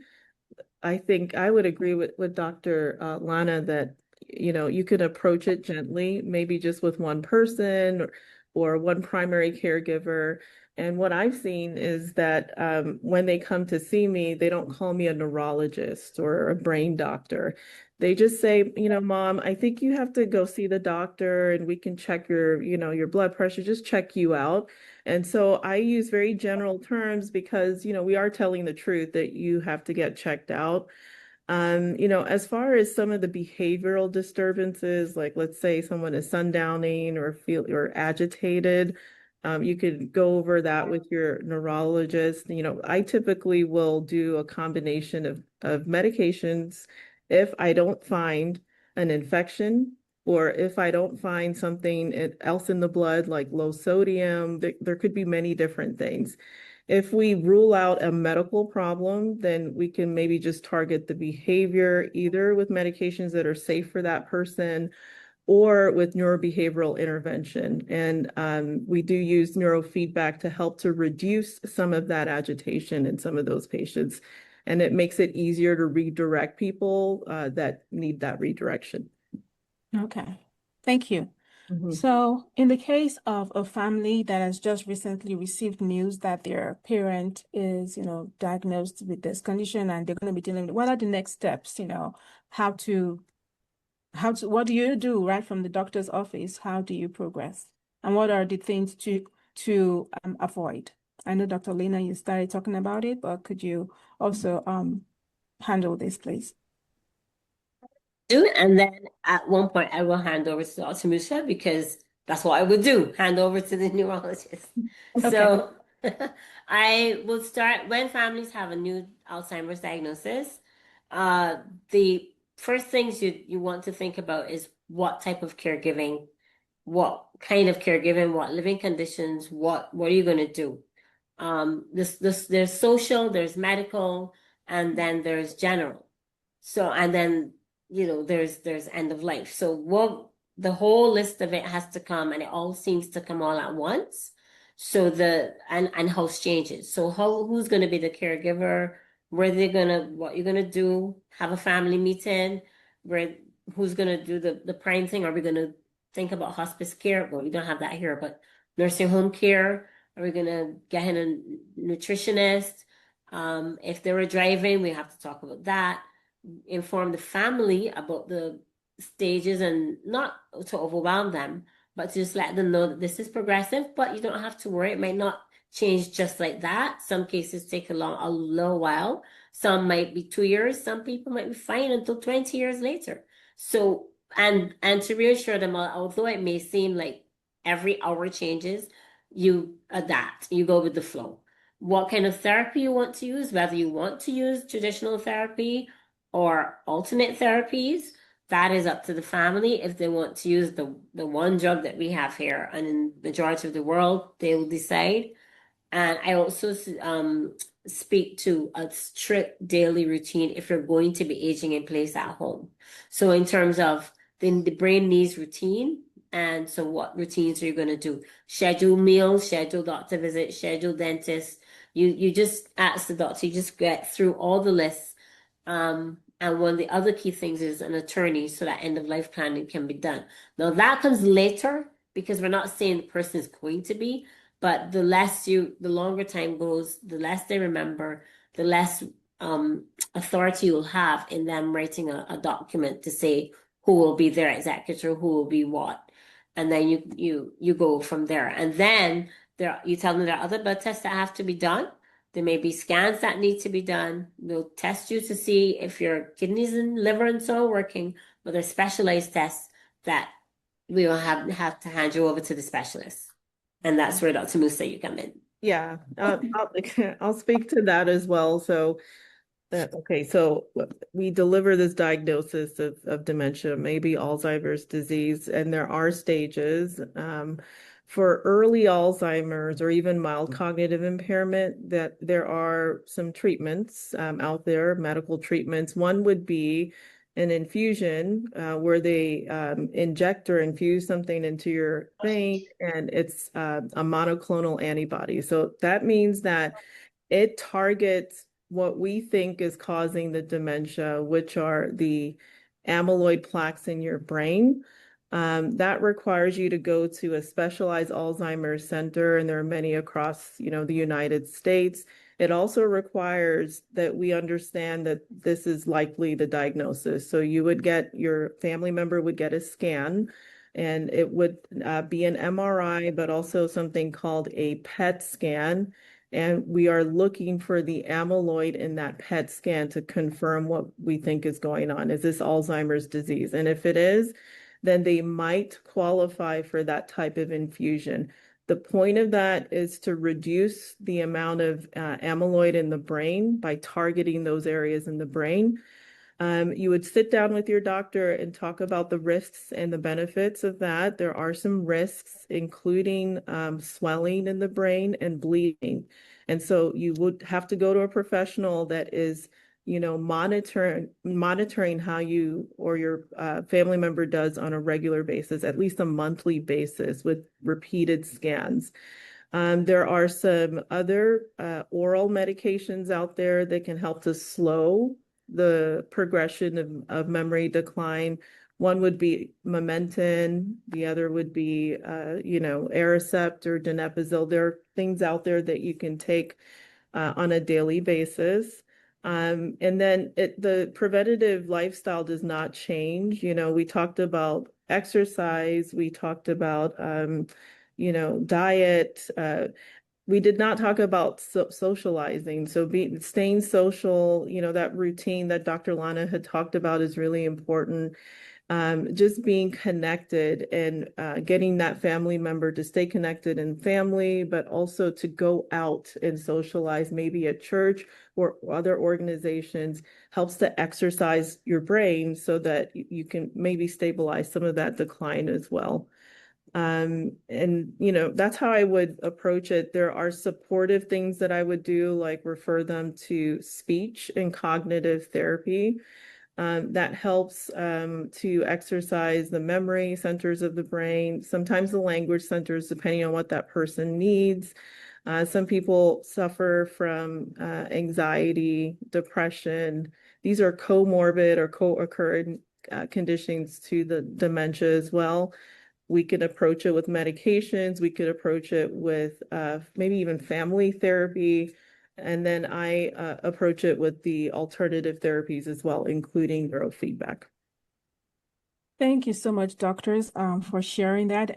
S2: I think I would agree with Dr. Lana that, you could approach it gently, maybe just with one person or one primary caregiver. And what I've seen is that when they come to see me, they don't call me a neurologist or a brain doctor. They just say, Mom, I think you have to go see the doctor and we can check your blood pressure, just check you out. And so I use very general terms because, we are telling the truth that you have to get checked out. As far as some of the behavioral disturbances, like let's say someone is sundowning or agitated, you could go over that with your neurologist. I typically will do a combination of medications if I don't find an infection or if I don't find something else in the blood, like low sodium. There could be many different things. If we rule out a medical problem, then we can maybe just target the behavior, either with medications that are safe for that person or with neurobehavioral intervention. And we do use neurofeedback to help to reduce some of that agitation in some of those patients. And it makes it easier to redirect people that need that redirection.
S1: Okay, thank you. So in the case of a family that has just recently received news that their parent is, diagnosed with this condition and they're going to be dealing with, what are the next steps, what do you do right from the doctor's office? How do you progress? And what are the things to avoid? I know Dr. Lana, you started talking about it, but could you also handle this, please?
S3: And then at one point I will hand over to Dr. Musa, because that's what I would do, hand over to the neurologist.
S1: Okay.
S3: So I will start when families have a new Alzheimer's diagnosis. The first things you want to think about is what type of caregiving, what kind of caregiving, what living conditions, what are you going to do? There's social, there's medical, and then there's general. So, and then, there's end of life. So the whole list of it has to come, and it all seems to come all at once. So and house changes. So who's going to be the caregiver? What you're going to do? Have a family meeting who's going to do the prime thing? Are we going to think about hospice care? Well, we don't have that here, but nursing home care. Are we going to get in a nutritionist? If they were driving, we have to talk about that. Inform the family about the stages, and not to overwhelm them, but to just let them know that this is progressive, but you don't have to worry. It might not change just like that. Some cases take a little while. Some might be 2 years. Some people might be fine until 20 years later. So, and to reassure them, although it may seem like every hour changes, you adapt, you go with the flow. What kind of therapy you want to use, whether you want to use traditional therapy or alternate therapies, that is up to the family. If they want to use the one drug that we have here, and in the majority of the world, they will decide. And I also speak to a strict daily routine if you're going to be aging in place at home. So in terms of the brain needs routine. And so what routines are you going to do? Schedule meals, schedule doctor visits, schedule dentist. You just ask the doctor, you just get through all the lists. And one of the other key things is an attorney so that end of life planning can be done. Now that comes later because we're not saying the person is going to be, but the longer time goes, the less they remember, the less authority you'll have in them writing a document to say who will be their executor, who will be what. And then you go from there. And then you tell them there are other blood tests that have to be done. There may be scans that need to be done. They'll test you to see if your kidneys and liver and so are working, but there's specialized tests that we will have to hand you over to the specialist. And that's where Dr. Musa, you come in.
S2: Yeah, I'll speak to that as well. So we deliver this diagnosis of dementia, maybe Alzheimer's disease, and there are stages. For early Alzheimer's or even mild cognitive impairment, that there are some treatments out there, medical treatments. One would be an infusion where they inject or infuse something into your vein, and it's a monoclonal antibody. So that means that it targets what we think is causing the dementia, which are the amyloid plaques in your brain. That requires you to go to a specialized Alzheimer's center, and there are many across, the United States. It also requires that we understand that this is likely the diagnosis. So your family member would get a scan, and it would be an MRI, but also something called a PET scan. And we are looking for the amyloid in that PET scan to confirm what we think is going on. Is this Alzheimer's disease? And if it is, then they might qualify for that type of infusion. The point of that is to reduce the amount of amyloid in the brain by targeting those areas in the brain. You would sit down with your doctor and talk about the risks and the benefits of that. There are some risks, including swelling in the brain and bleeding. And so you would have to go to a professional that is, monitoring how you or your family member does on a regular basis, at least a monthly basis with repeated scans. There are some other oral medications out there that can help to slow the progression of memory decline. One would be Momentin, the other would be, Aricept or Donepezil. There are things out there that you can take on a daily basis. And then the preventative lifestyle does not change. We talked about exercise, we talked about, diet. We did not talk about socializing. So staying social, that routine that Dr. Lana had talked about is really important. Just being connected and getting that family member to stay connected in family, but also to go out and socialize, maybe at church or other organizations, helps to exercise your brain so that you can maybe stabilize some of that decline as well. And that's how I would approach it. There are supportive things that I would do, like refer them to speech and cognitive therapy. That helps to exercise the memory centers of the brain, sometimes the language centers, depending on what that person needs. Some people suffer from anxiety, depression. These are comorbid or co-occurring conditions to the dementia as well. We could approach it with medications. We could approach it with maybe even family therapy. And then I approach it with the alternative therapies as well, including neurofeedback.
S1: Thank you so much, doctors, for sharing that.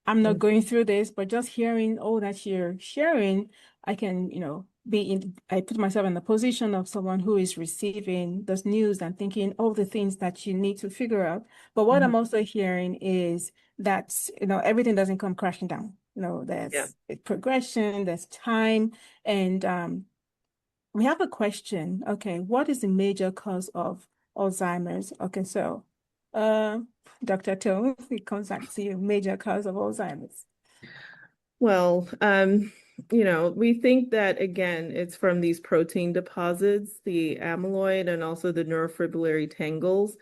S1: I'm not going through this, but just hearing all that you're sharing, I can, I put myself in the position of someone who is receiving this news and thinking all the things that you need to figure out. But what I'm also hearing is that, everything doesn't come crashing down.
S2: Yeah.
S1: There's progression, there's time, and we have a question. Okay, what is the major cause of Alzheimer's? Okay, so Dr. Adetoun, it comes back to you, major cause of Alzheimer's.
S2: Well, we think that again, it's from these protein deposits, the amyloid and also the neurofibrillary tangles.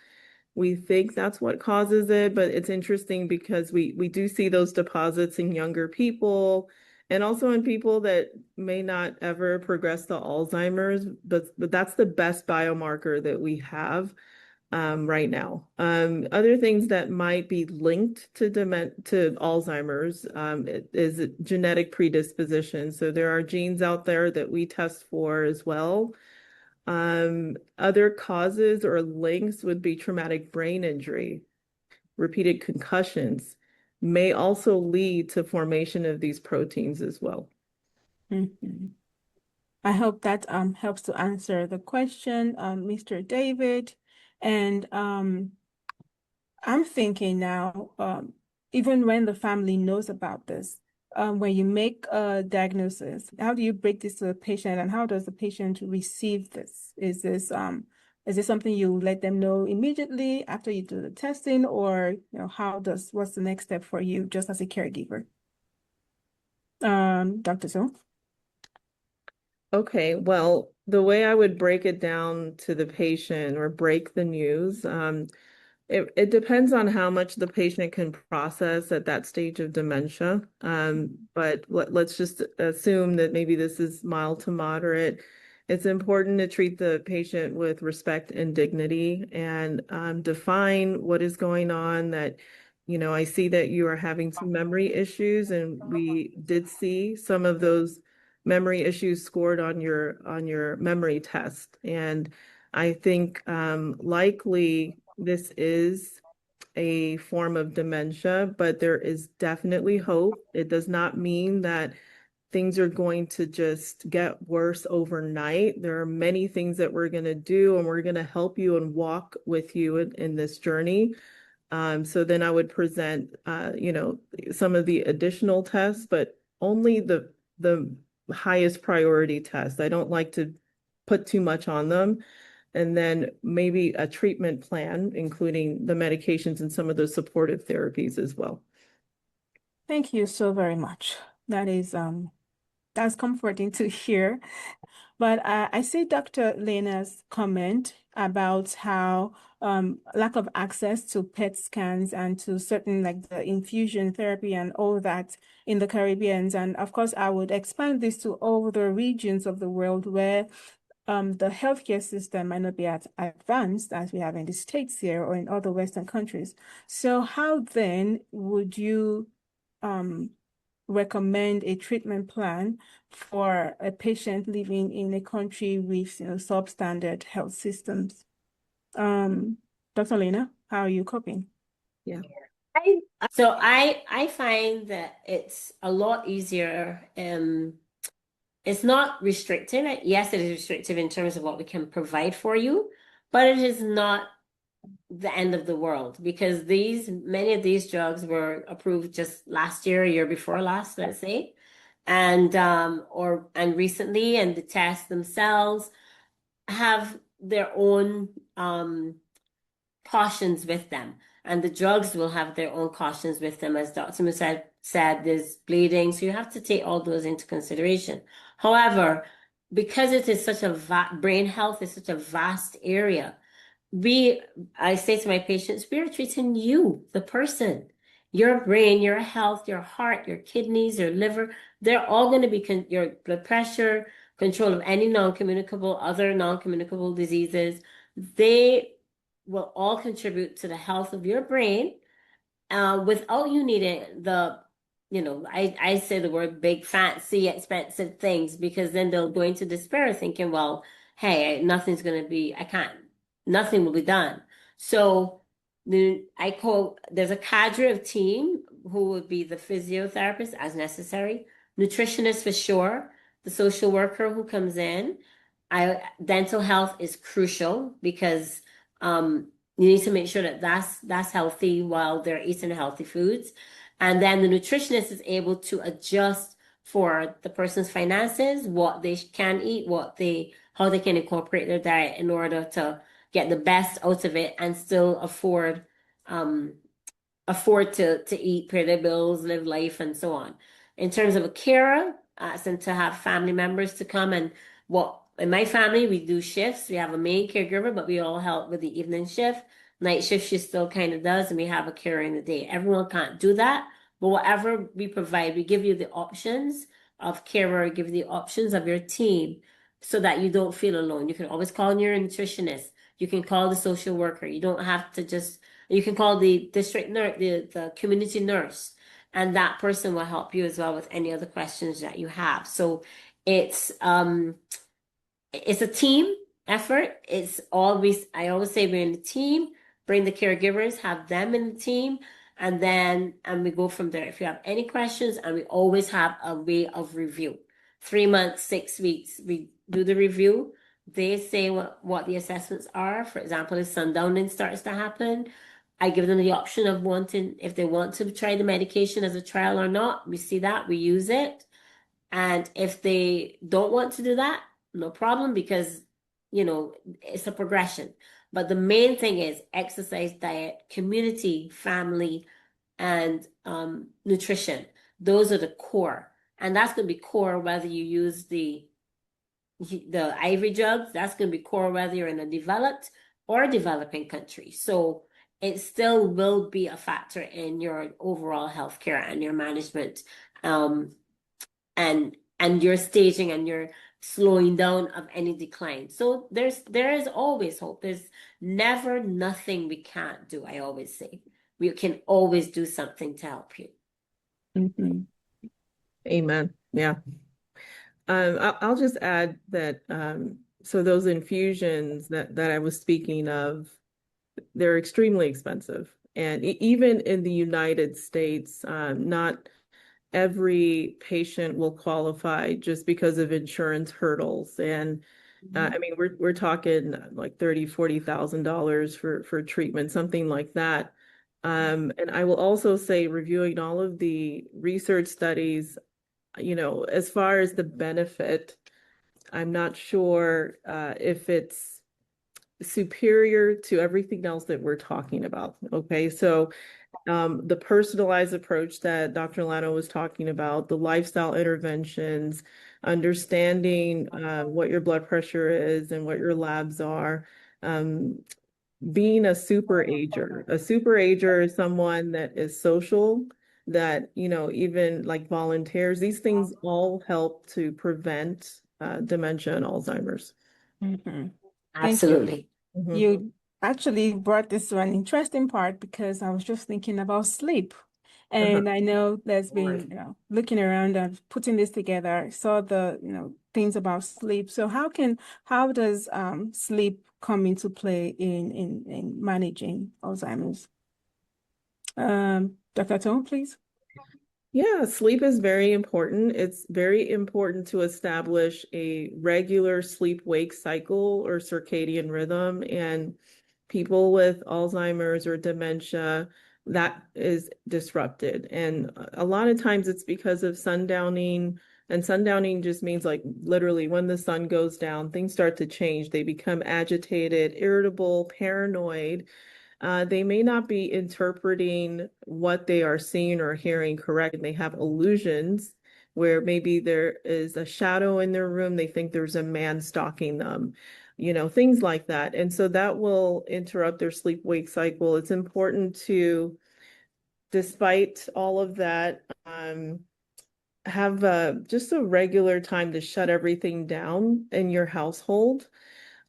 S2: We think that's what causes it, but it's interesting because we do see those deposits in younger people and also in people that may not ever progress to Alzheimer's, but that's the best biomarker that we have right now. Other things that might be linked to Alzheimer's is genetic predisposition. So there are genes out there that we test for as well. Other causes or links would be traumatic brain injury, repeated concussions may also lead to formation of these proteins as well.
S1: Mhm. I hope that helps to answer the question, Mr. David. And I'm thinking now, even when the family knows about this, when you make a diagnosis, how do you break this to the patient, and how does the patient receive this? Is this something you let them know immediately after you do the testing, or what's the next step for you just as a caregiver? Dr. Zo?
S2: Okay, well, the way I would break it down to the patient or break the news, it depends on how much the patient can process at that stage of dementia. But let's just assume that maybe this is mild to moderate. It's important to treat the patient with respect and dignity and define what is going on. That, I see that you are having some memory issues, and we did see some of those memory issues scored on your memory test. And I think likely this is a form of dementia, but there is definitely hope. It does not mean that things are going to just get worse overnight. There are many things that we're going to do, and we're going to help you and walk with you in this journey. So then I would present, some of the additional tests, but only the highest priority tests. I don't like to put too much on them. And then maybe a treatment plan, including the medications and some of those supportive therapies as well.
S1: Thank you so very much. That's comforting to hear. But I see Dr. Lana's comment about how lack of access to PET scans and to certain like the infusion therapy and all that in the Caribbean. And of course, I would expand this to all the regions of the world where the healthcare system might not be as advanced as we have in the States here or in other Western countries. So how then would you recommend a treatment plan for a patient living in a country with substandard health systems? Dr. Lana, how are you coping?
S2: Yeah.
S3: So I find that it's a lot easier. It's not restrictive. Yes, it is restrictive in terms of what we can provide for you, but it is not the end of the world because many of these drugs were approved just last year before last, let's say, and recently, and the tests themselves have their own cautions with them, and the drugs will have their own cautions with them, as Dr. Musa said, there's bleeding, so you have to take all those into consideration. However, because it is such a brain health is such a vast area, I say to my patients, we are treating you, the person, your brain, your health, your heart, your kidneys, your liver. They're all going to be your blood pressure, control of any other non-communicable diseases. They will all contribute to the health of your brain without you needing I say the word big, fancy, expensive things, because then they'll go into despair thinking, well, hey, nothing will be done. So there's a cadre of team who would be the physiotherapist as necessary, nutritionist for sure, the social worker who comes in. Dental health is crucial because you need to make sure that that's healthy while they're eating healthy foods. And then the nutritionist is able to adjust for the person's finances, what they can eat, how they can incorporate their diet in order to get the best out of it and still um to eat, pay their bills, live life, and so on. In terms of a carer, and to have family members to come and what in my family we do shifts. We have a main caregiver, but we all help with the evening shift. Night shift she still kind of does, and we have a carer in the day. Everyone can't do that, but whatever we provide, we give you the options of carer, give you the options of your team so that you don't feel alone. You can always call your nutritionist. You can call the social worker. You don't have to just you can call the district nurse, the community nurse, and that person will help you as well with any other questions that you have. So it's it's a team effort. I always say we're in a team, bring the caregivers, have them in the team, and we go from there. If you have any questions, and we always have a way of review. 3 months, 6 weeks, we do the review. They say what the assessments are. For example, if sundowning starts to happen, I give them the option of wanting, if they want to try the medication as a trial or not. We see that, we use it. And if they don't want to do that, no problem, because, it's a progression. But the main thing is exercise, diet, community, family, and nutrition. Those are the core. And that's going to be core whether you use the ivory drugs. That's going to be core whether you're in a developed or developing country. So it still will be a factor in your overall healthcare and your management, and your staging and your slowing down of any decline. So there is always hope. There's never nothing we can't do. I always say we can always do something to help you.
S1: Mhm.
S2: Amen. Yeah. I'll just add that so those infusions that I was speaking of, they're extremely expensive. And even in the United States, not every patient will qualify just because of insurance hurdles. And I mean, we're talking like $30,000-$40,000 for treatment, something like that. And I will also say, reviewing all of the research studies, as far as the benefit, I'm not sure if it's superior to everything else that we're talking about. Okay, so the personalized approach that Dr. Lana was talking about, the lifestyle interventions, understanding what your blood pressure is and what your labs are, being a super ager. A super ager is someone that is social, that, even like volunteers. These things all help to prevent dementia and Alzheimer's.
S1: Mhm. Thank you.
S3: Absolutely.
S2: Mhm.
S1: You actually brought this to an interesting part because I was just thinking about sleep. And I know there's been, looking around and putting this together, I saw the, things about sleep. So how does sleep come into play in managing Alzheimer's? Dr. Adetoun, please.
S2: Yeah, sleep is very important. It's very important to establish a regular sleep-wake cycle or circadian rhythm. And people with Alzheimer's or dementia, that is disrupted. And a lot of times it's because of sundowning. And sundowning just means like literally when the sun goes down, things start to change. They become agitated, irritable, paranoid. They may not be interpreting what they are seeing or hearing correct, and they have illusions where maybe there is a shadow in their room. They think there's a man stalking them, things like that. And so that will interrupt their sleep-wake cycle. It's important to, despite all of that, have just a regular time to shut everything down in your household,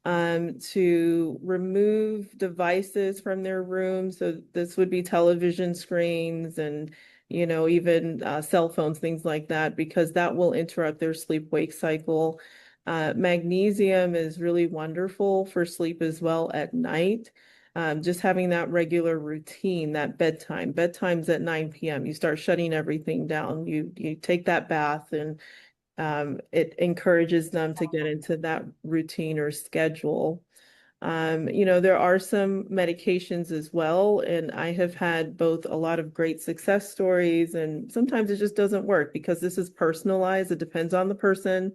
S2: to remove devices from their room. So this would be television screens and, even cell phones, things like that, because that will interrupt their sleep-wake cycle. Magnesium is really wonderful for sleep as well at night. Just having that regular routine, that bedtime's at 9 p.m. You start shutting everything down. You take that bath, and it encourages them to get into that routine or schedule. There are some medications as well, and I have had both a lot of great success stories, and sometimes it just doesn't work because this is personalized. It depends on the person.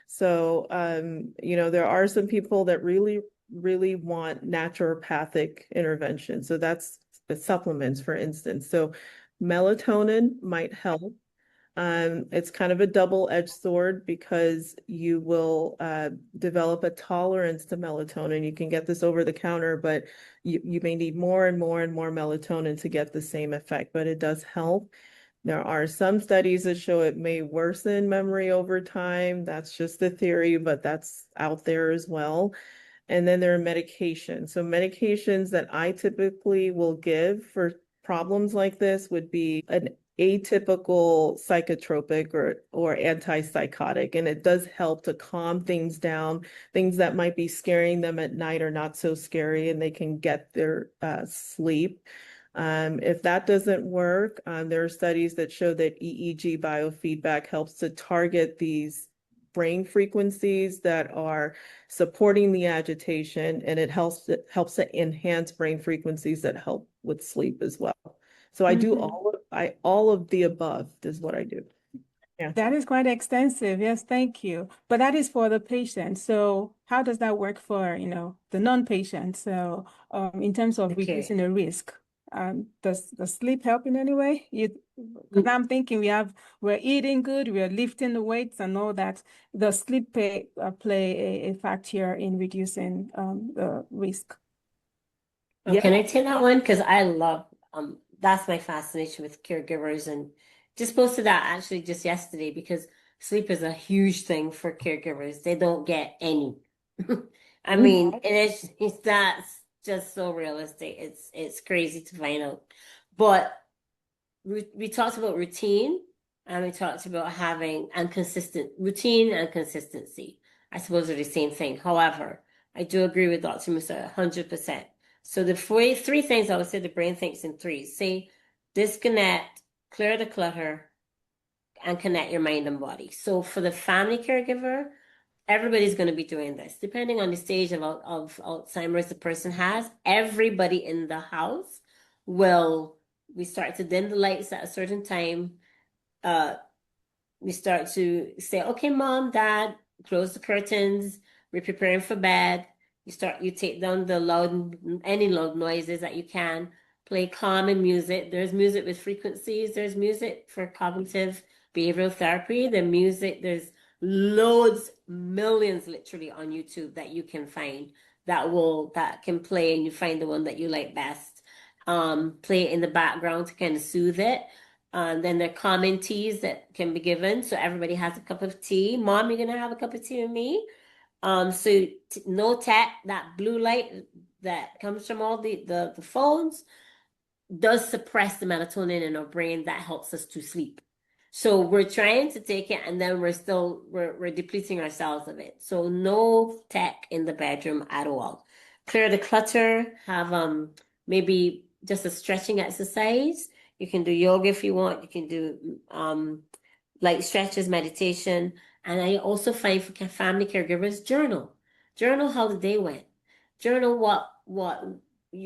S2: So, there are some people that really, really want naturopathic intervention. So that's the supplements, for instance. So melatonin might help. It's kind of a double-edged sword because you will develop a tolerance to melatonin. You can get this over the counter, but you may need more and more and more melatonin to get the same effect, but it does help. There are some studies that show it may worsen memory over time. That's just the theory, but that's out there as well. And then there are medications. So medications that I typically will give for problems like this would be an atypical psychotropic or antipsychotic. And it does help to calm things down. Things that might be scaring them at night are not so scary, and they can get their sleep. If that doesn't work, there are studies that show that EEG biofeedback helps to target these brain frequencies that are supporting the agitation, and it helps to enhance brain frequencies that help with sleep as well. So I do all of the above is what I do. Yeah.
S1: That is quite extensive. Yes, thank you. But that is for the patient. So how does that work for, the non-patient? So in terms of reducing the risk, does the sleep help in any way? Because I'm thinking we're eating good, we're lifting the weights and all that. Does sleep play a factor in reducing the risk?
S3: Oh, can I take that one? Because I love that's my fascination with caregivers, and just posted that actually just yesterday because sleep is a huge thing for caregivers. They don't get any. I mean, it's that's just so realistic. It's crazy to find out. But we talked about routine, and we talked about having inconsistent routine and consistency. I suppose are the same thing. However, I do agree with Dr. Musa 100%. So the three things I would say the brain thinks in threes. Say disconnect, clear the clutter, and connect your mind and body. So for the family caregiver, everybody's going to be doing this. Depending on the stage of Alzheimer's the person has, everybody in the house we start to dim the lights at a certain time. We start to say, okay, mom, dad, close the curtains. We're preparing for bed. You take down any loud noises that you can, play calming music. There's music with frequencies. There's music for cognitive behavioral therapy. There's loads, millions literally on YouTube that you can find that can play, and you find the one that you like best. Play it in the background to kind of soothe it. Then there are calming teas that can be given. So everybody has a cup of tea. Mom, you're gonna have a cup of tea with me? So no tech, that blue light that comes from all the phones does suppress the melatonin in our brain that helps us to sleep. So we're trying to take it, and then we're depleting ourselves of it. So no tech in the bedroom at all. Clear the clutter, have maybe just a stretching exercise. You can do yoga if you want. You can do light stretches, meditation. And I also find for family caregivers, journal how the day went, journal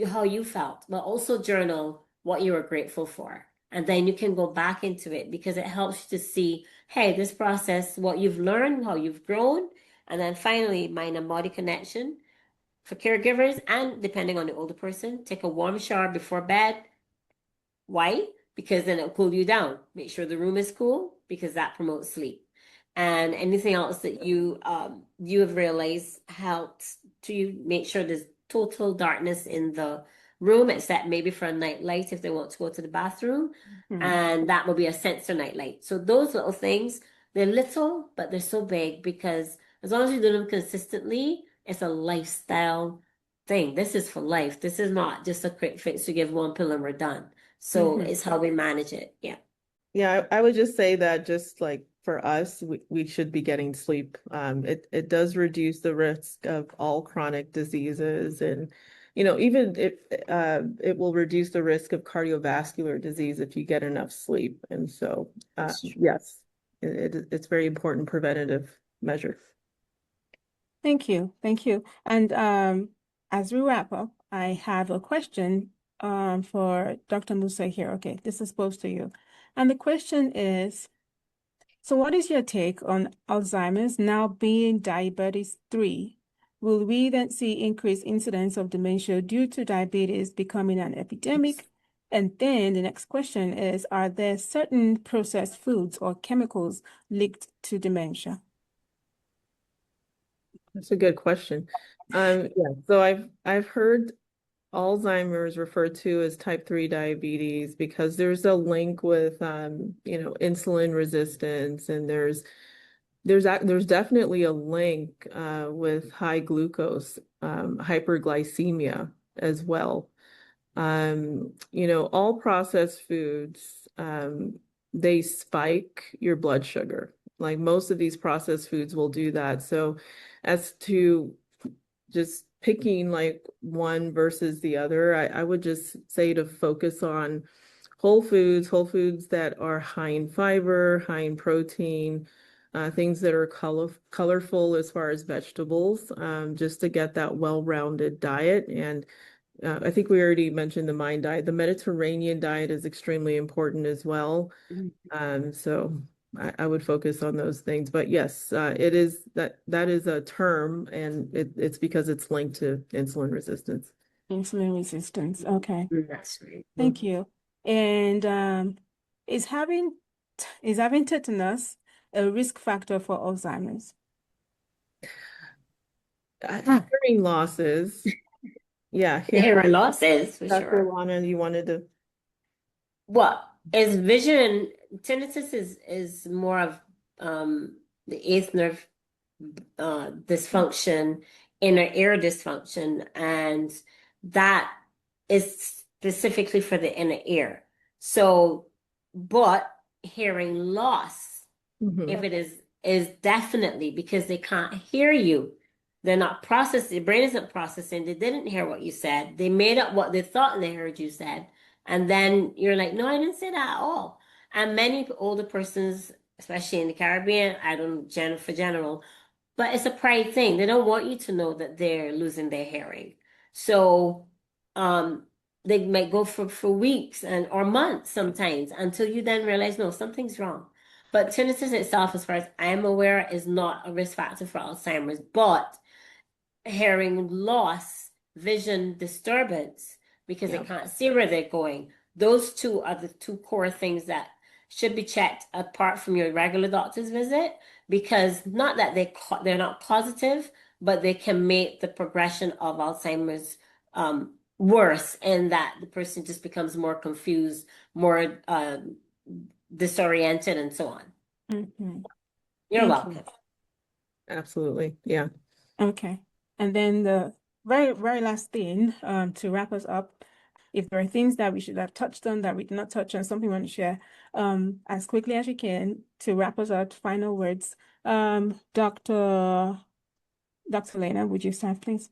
S3: how you felt, but also journal what you were grateful for. And then you can go back into it because it helps you to see, hey, this process, what you've learned, how you've grown. And then finally, mind and body connection for caregivers, and depending on the older person, take a warm shower before bed. Why? Because then it'll cool you down. Make sure the room is cool because that promotes sleep. And anything else that you have realized helps to make sure there's total darkness in the room, except maybe for a night light if they want to go to the bathroom. And that will be a sensor night light. So those little things, they're little, but they're so big because as long as you do them consistently, it's a lifestyle thing. This is for life. This is not just a quick fix to give one pill and we're done. So it's how we manage it. Yeah.
S2: Yeah, I would just say that just like for us, we should be getting sleep. It does reduce the risk of all chronic diseases, and even if it will reduce the risk of cardiovascular disease if you get enough sleep. And so, yes, it's very important preventative measure.
S1: Thank you. Thank you. And as we wrap up, I have a question for Dr. Musa here. Okay, this is posed to you. And the question is, so what is your take on Alzheimer's now being diabetes 3? Will we then see increased incidence of dementia due to diabetes becoming an epidemic? And then the next question is, are there certain processed foods or chemicals linked to dementia?
S2: That's a good question. Yeah, so I've heard Alzheimer's referred to as type 3 diabetes because there's a link with insulin resistance, and there's definitely a link with high glucose hyperglycemia as well. All processed foods, they spike your blood sugar. Like most of these processed foods will do that. So as to just picking like one versus the other, I would just say to focus on whole foods that are high in fiber, high in protein, things that are colorful as far as vegetables, just to get that well-rounded diet. And I think we already mentioned the MIND diet. The Mediterranean diet is extremely important as well. So I would focus on those things. But yes, it is that is a term, and it's because it's linked to insulin resistance.
S1: Insulin resistance. Okay.
S3: That's right.
S1: Thank you. And is having tetanus a risk factor for Alzheimer's?
S2: Hearing losses. Yeah,
S3: Hearing losses, for
S2: Dr.
S3: sure.
S2: Lana, you wanted to.
S3: Well, is vision tinnitus is more of the eighth nerve dysfunction, inner ear dysfunction, and that is specifically for the inner ear. So, but hearing loss, if it is definitely because they can't hear you. They're not processing, the brain isn't processing, they didn't hear what you said. They made up what they thought they heard you said. And then you're like, no, I didn't say that at all. And many older persons, especially in the Caribbean, I don't for general, but it's a pride thing. They don't want you to know that they're losing their hearing. So they might go for weeks or months sometimes until you then realize, no, something's wrong. But tinnitus itself, as far as I'm aware, is not a risk factor for Alzheimer's, but hearing loss, vision disturbance, because they can't see where they're going. Those two are the two core things that should be checked apart from your regular doctor's visit, because not that they're not causative, but they can make the progression of Alzheimer's worse, in that the person just becomes more confused, more disoriented, and so on. You're welcome.
S2: Absolutely. Yeah.
S1: Okay. And then the very, very last thing to wrap us up, if there are things that we should have touched on that we did not touch on, something you want to share as quickly as you can to wrap us up, final words. Dr. Lana, would you start, please?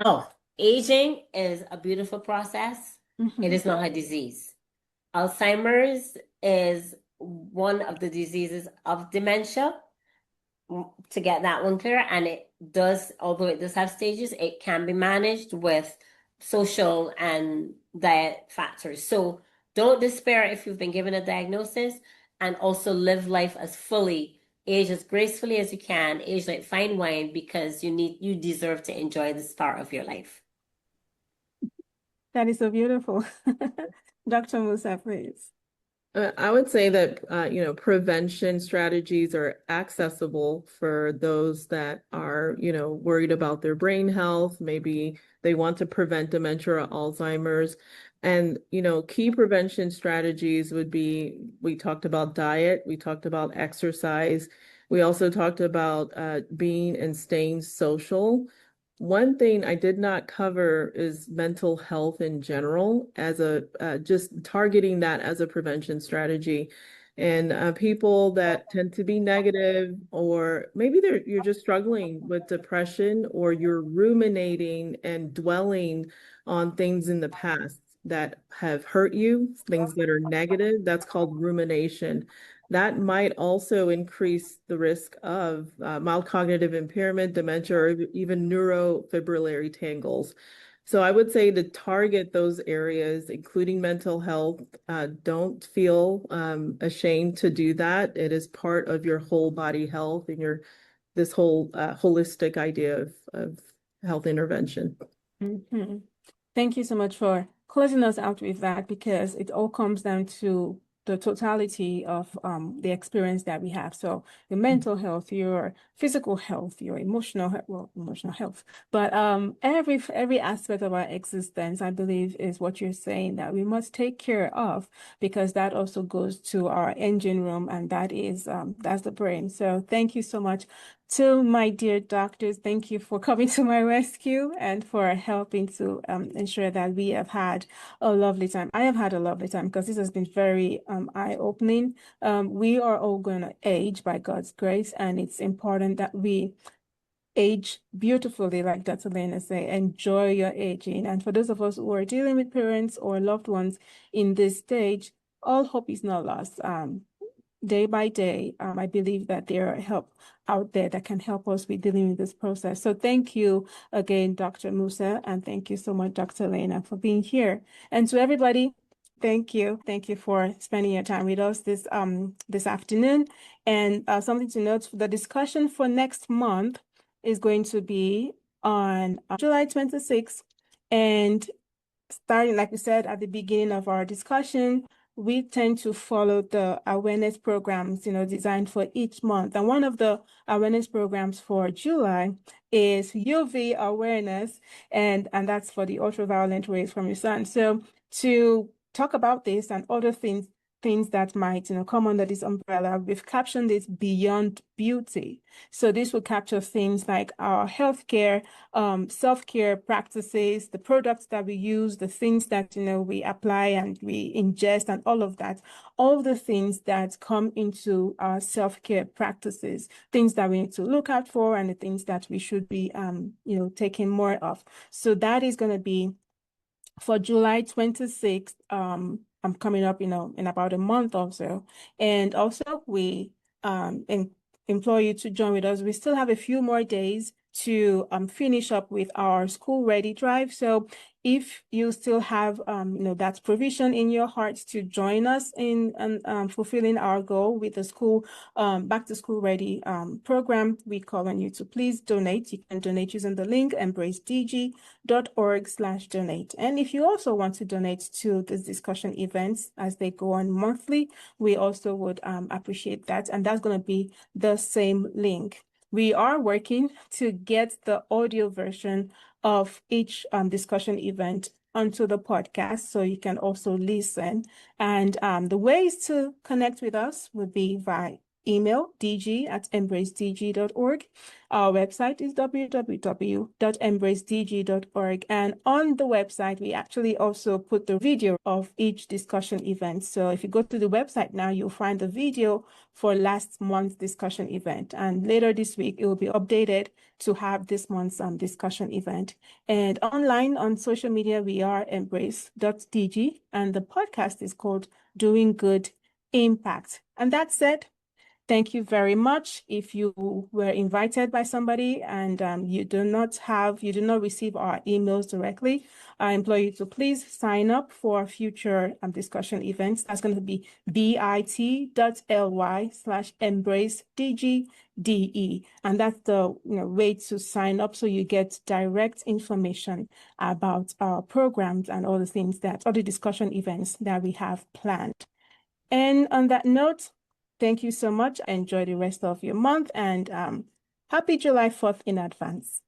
S3: Oh, aging is a beautiful process. It is not a disease. Alzheimer's is one of the diseases of dementia, to get that one clear. And it does, although it does have stages, it can be managed with social and diet factors. So don't despair if you've been given a diagnosis, and also live life as fully, age as gracefully as you can, age like fine wine, because you deserve to enjoy this part of your life.
S1: That is so beautiful. Dr. Musa, please.
S2: I would say that, prevention strategies are accessible for those that are, worried about their brain health. Maybe they want to prevent dementia or Alzheimer's. And, key prevention strategies would be, we talked about diet, we talked about exercise. We also talked about being and staying social. One thing I did not cover is mental health in general, as just targeting that as a prevention strategy. And people that tend to be negative, or maybe you're just struggling with depression, or you're ruminating and dwelling on things in the past that have hurt you, things that are negative, that's called rumination. That might also increase the risk of mild cognitive impairment, dementia, or even neurofibrillary tangles. So I would say to target those areas, including mental health. Don't feel ashamed to do that. It is part of your whole body health and this whole holistic idea of health intervention.
S1: Mm-hmm. Thank you so much for closing us out with that, because it all comes down to the totality of the experience that we have. So your mental health, your physical health, your emotional health, but every aspect of our existence, I believe, is what you're saying that we must take care of, because that also goes to our engine room, and that's the brain. So thank you so much to my dear doctors. Thank you for coming to my rescue and for helping to ensure that we have had a lovely time. I have had a lovely time, because this has been very eye-opening. We are all going to age by God's grace, and it's important that we age beautifully, like Dr. Lana say. Enjoy your aging. And for those of us who are dealing with parents or loved ones in this stage, all hope is not lost. Day by day, I believe that there are help out there that can help us with dealing with this process. So thank you again, Dr. Musa, and thank you so much, Dr. Lana, for being here. And to everybody, thank you. Thank you for spending your time with us this afternoon. And something to note, the discussion for next month is going to be on July 26th. And starting, like we said at the beginning of our discussion, we tend to follow the awareness programs, designed for each month. And one of the awareness programs for July is UV awareness, and that's for the ultraviolet rays from your sun. So to talk about this and other things that might, come under this umbrella, we've captioned it Beyond Beauty. So this will capture things like our healthcare, self-care practices, the products that we use, the things that, we apply and we ingest, and all of that, all the things that come into our self-care practices, things that we need to look out for, and the things that we should be, taking more of. So that is going to be for July 26th. I'm coming up, in about a month or so. And also we implore you to join with us. We still have a few more days to finish up with our school ready drive. So if you still have that provision in your heart to join us in fulfilling our goal with the school back to school ready program, we call on you to please donate. You can donate using the link embracedg.org/donate. And if you also want to donate to these discussion events as they go on monthly, we also would appreciate that. And that's going to be the same link. We are working to get the audio version of each discussion event onto the podcast, so you can also listen. And the ways to connect with us would be via email, dg@embracedg.org. Our website is www.embracedg.org. And on the website, we actually also put the video of each discussion event. So if you go to the website now, you'll find the video for last month's discussion event. And later this week, it will be updated to have this month's discussion event. And online on social media, we are embrace.dg, and the podcast is called Doing Good Impact. And that said, thank you very much. If you were invited by somebody and you do not receive our emails directly, I implore you to please sign up for future discussion events. That's going to be bit.ly/embracedgde. And that's the way to sign up, so you get direct information about our programs and all the discussion events that we have planned. And on that note, thank you so much. Enjoy the rest of your month, and happy July 4th in advance.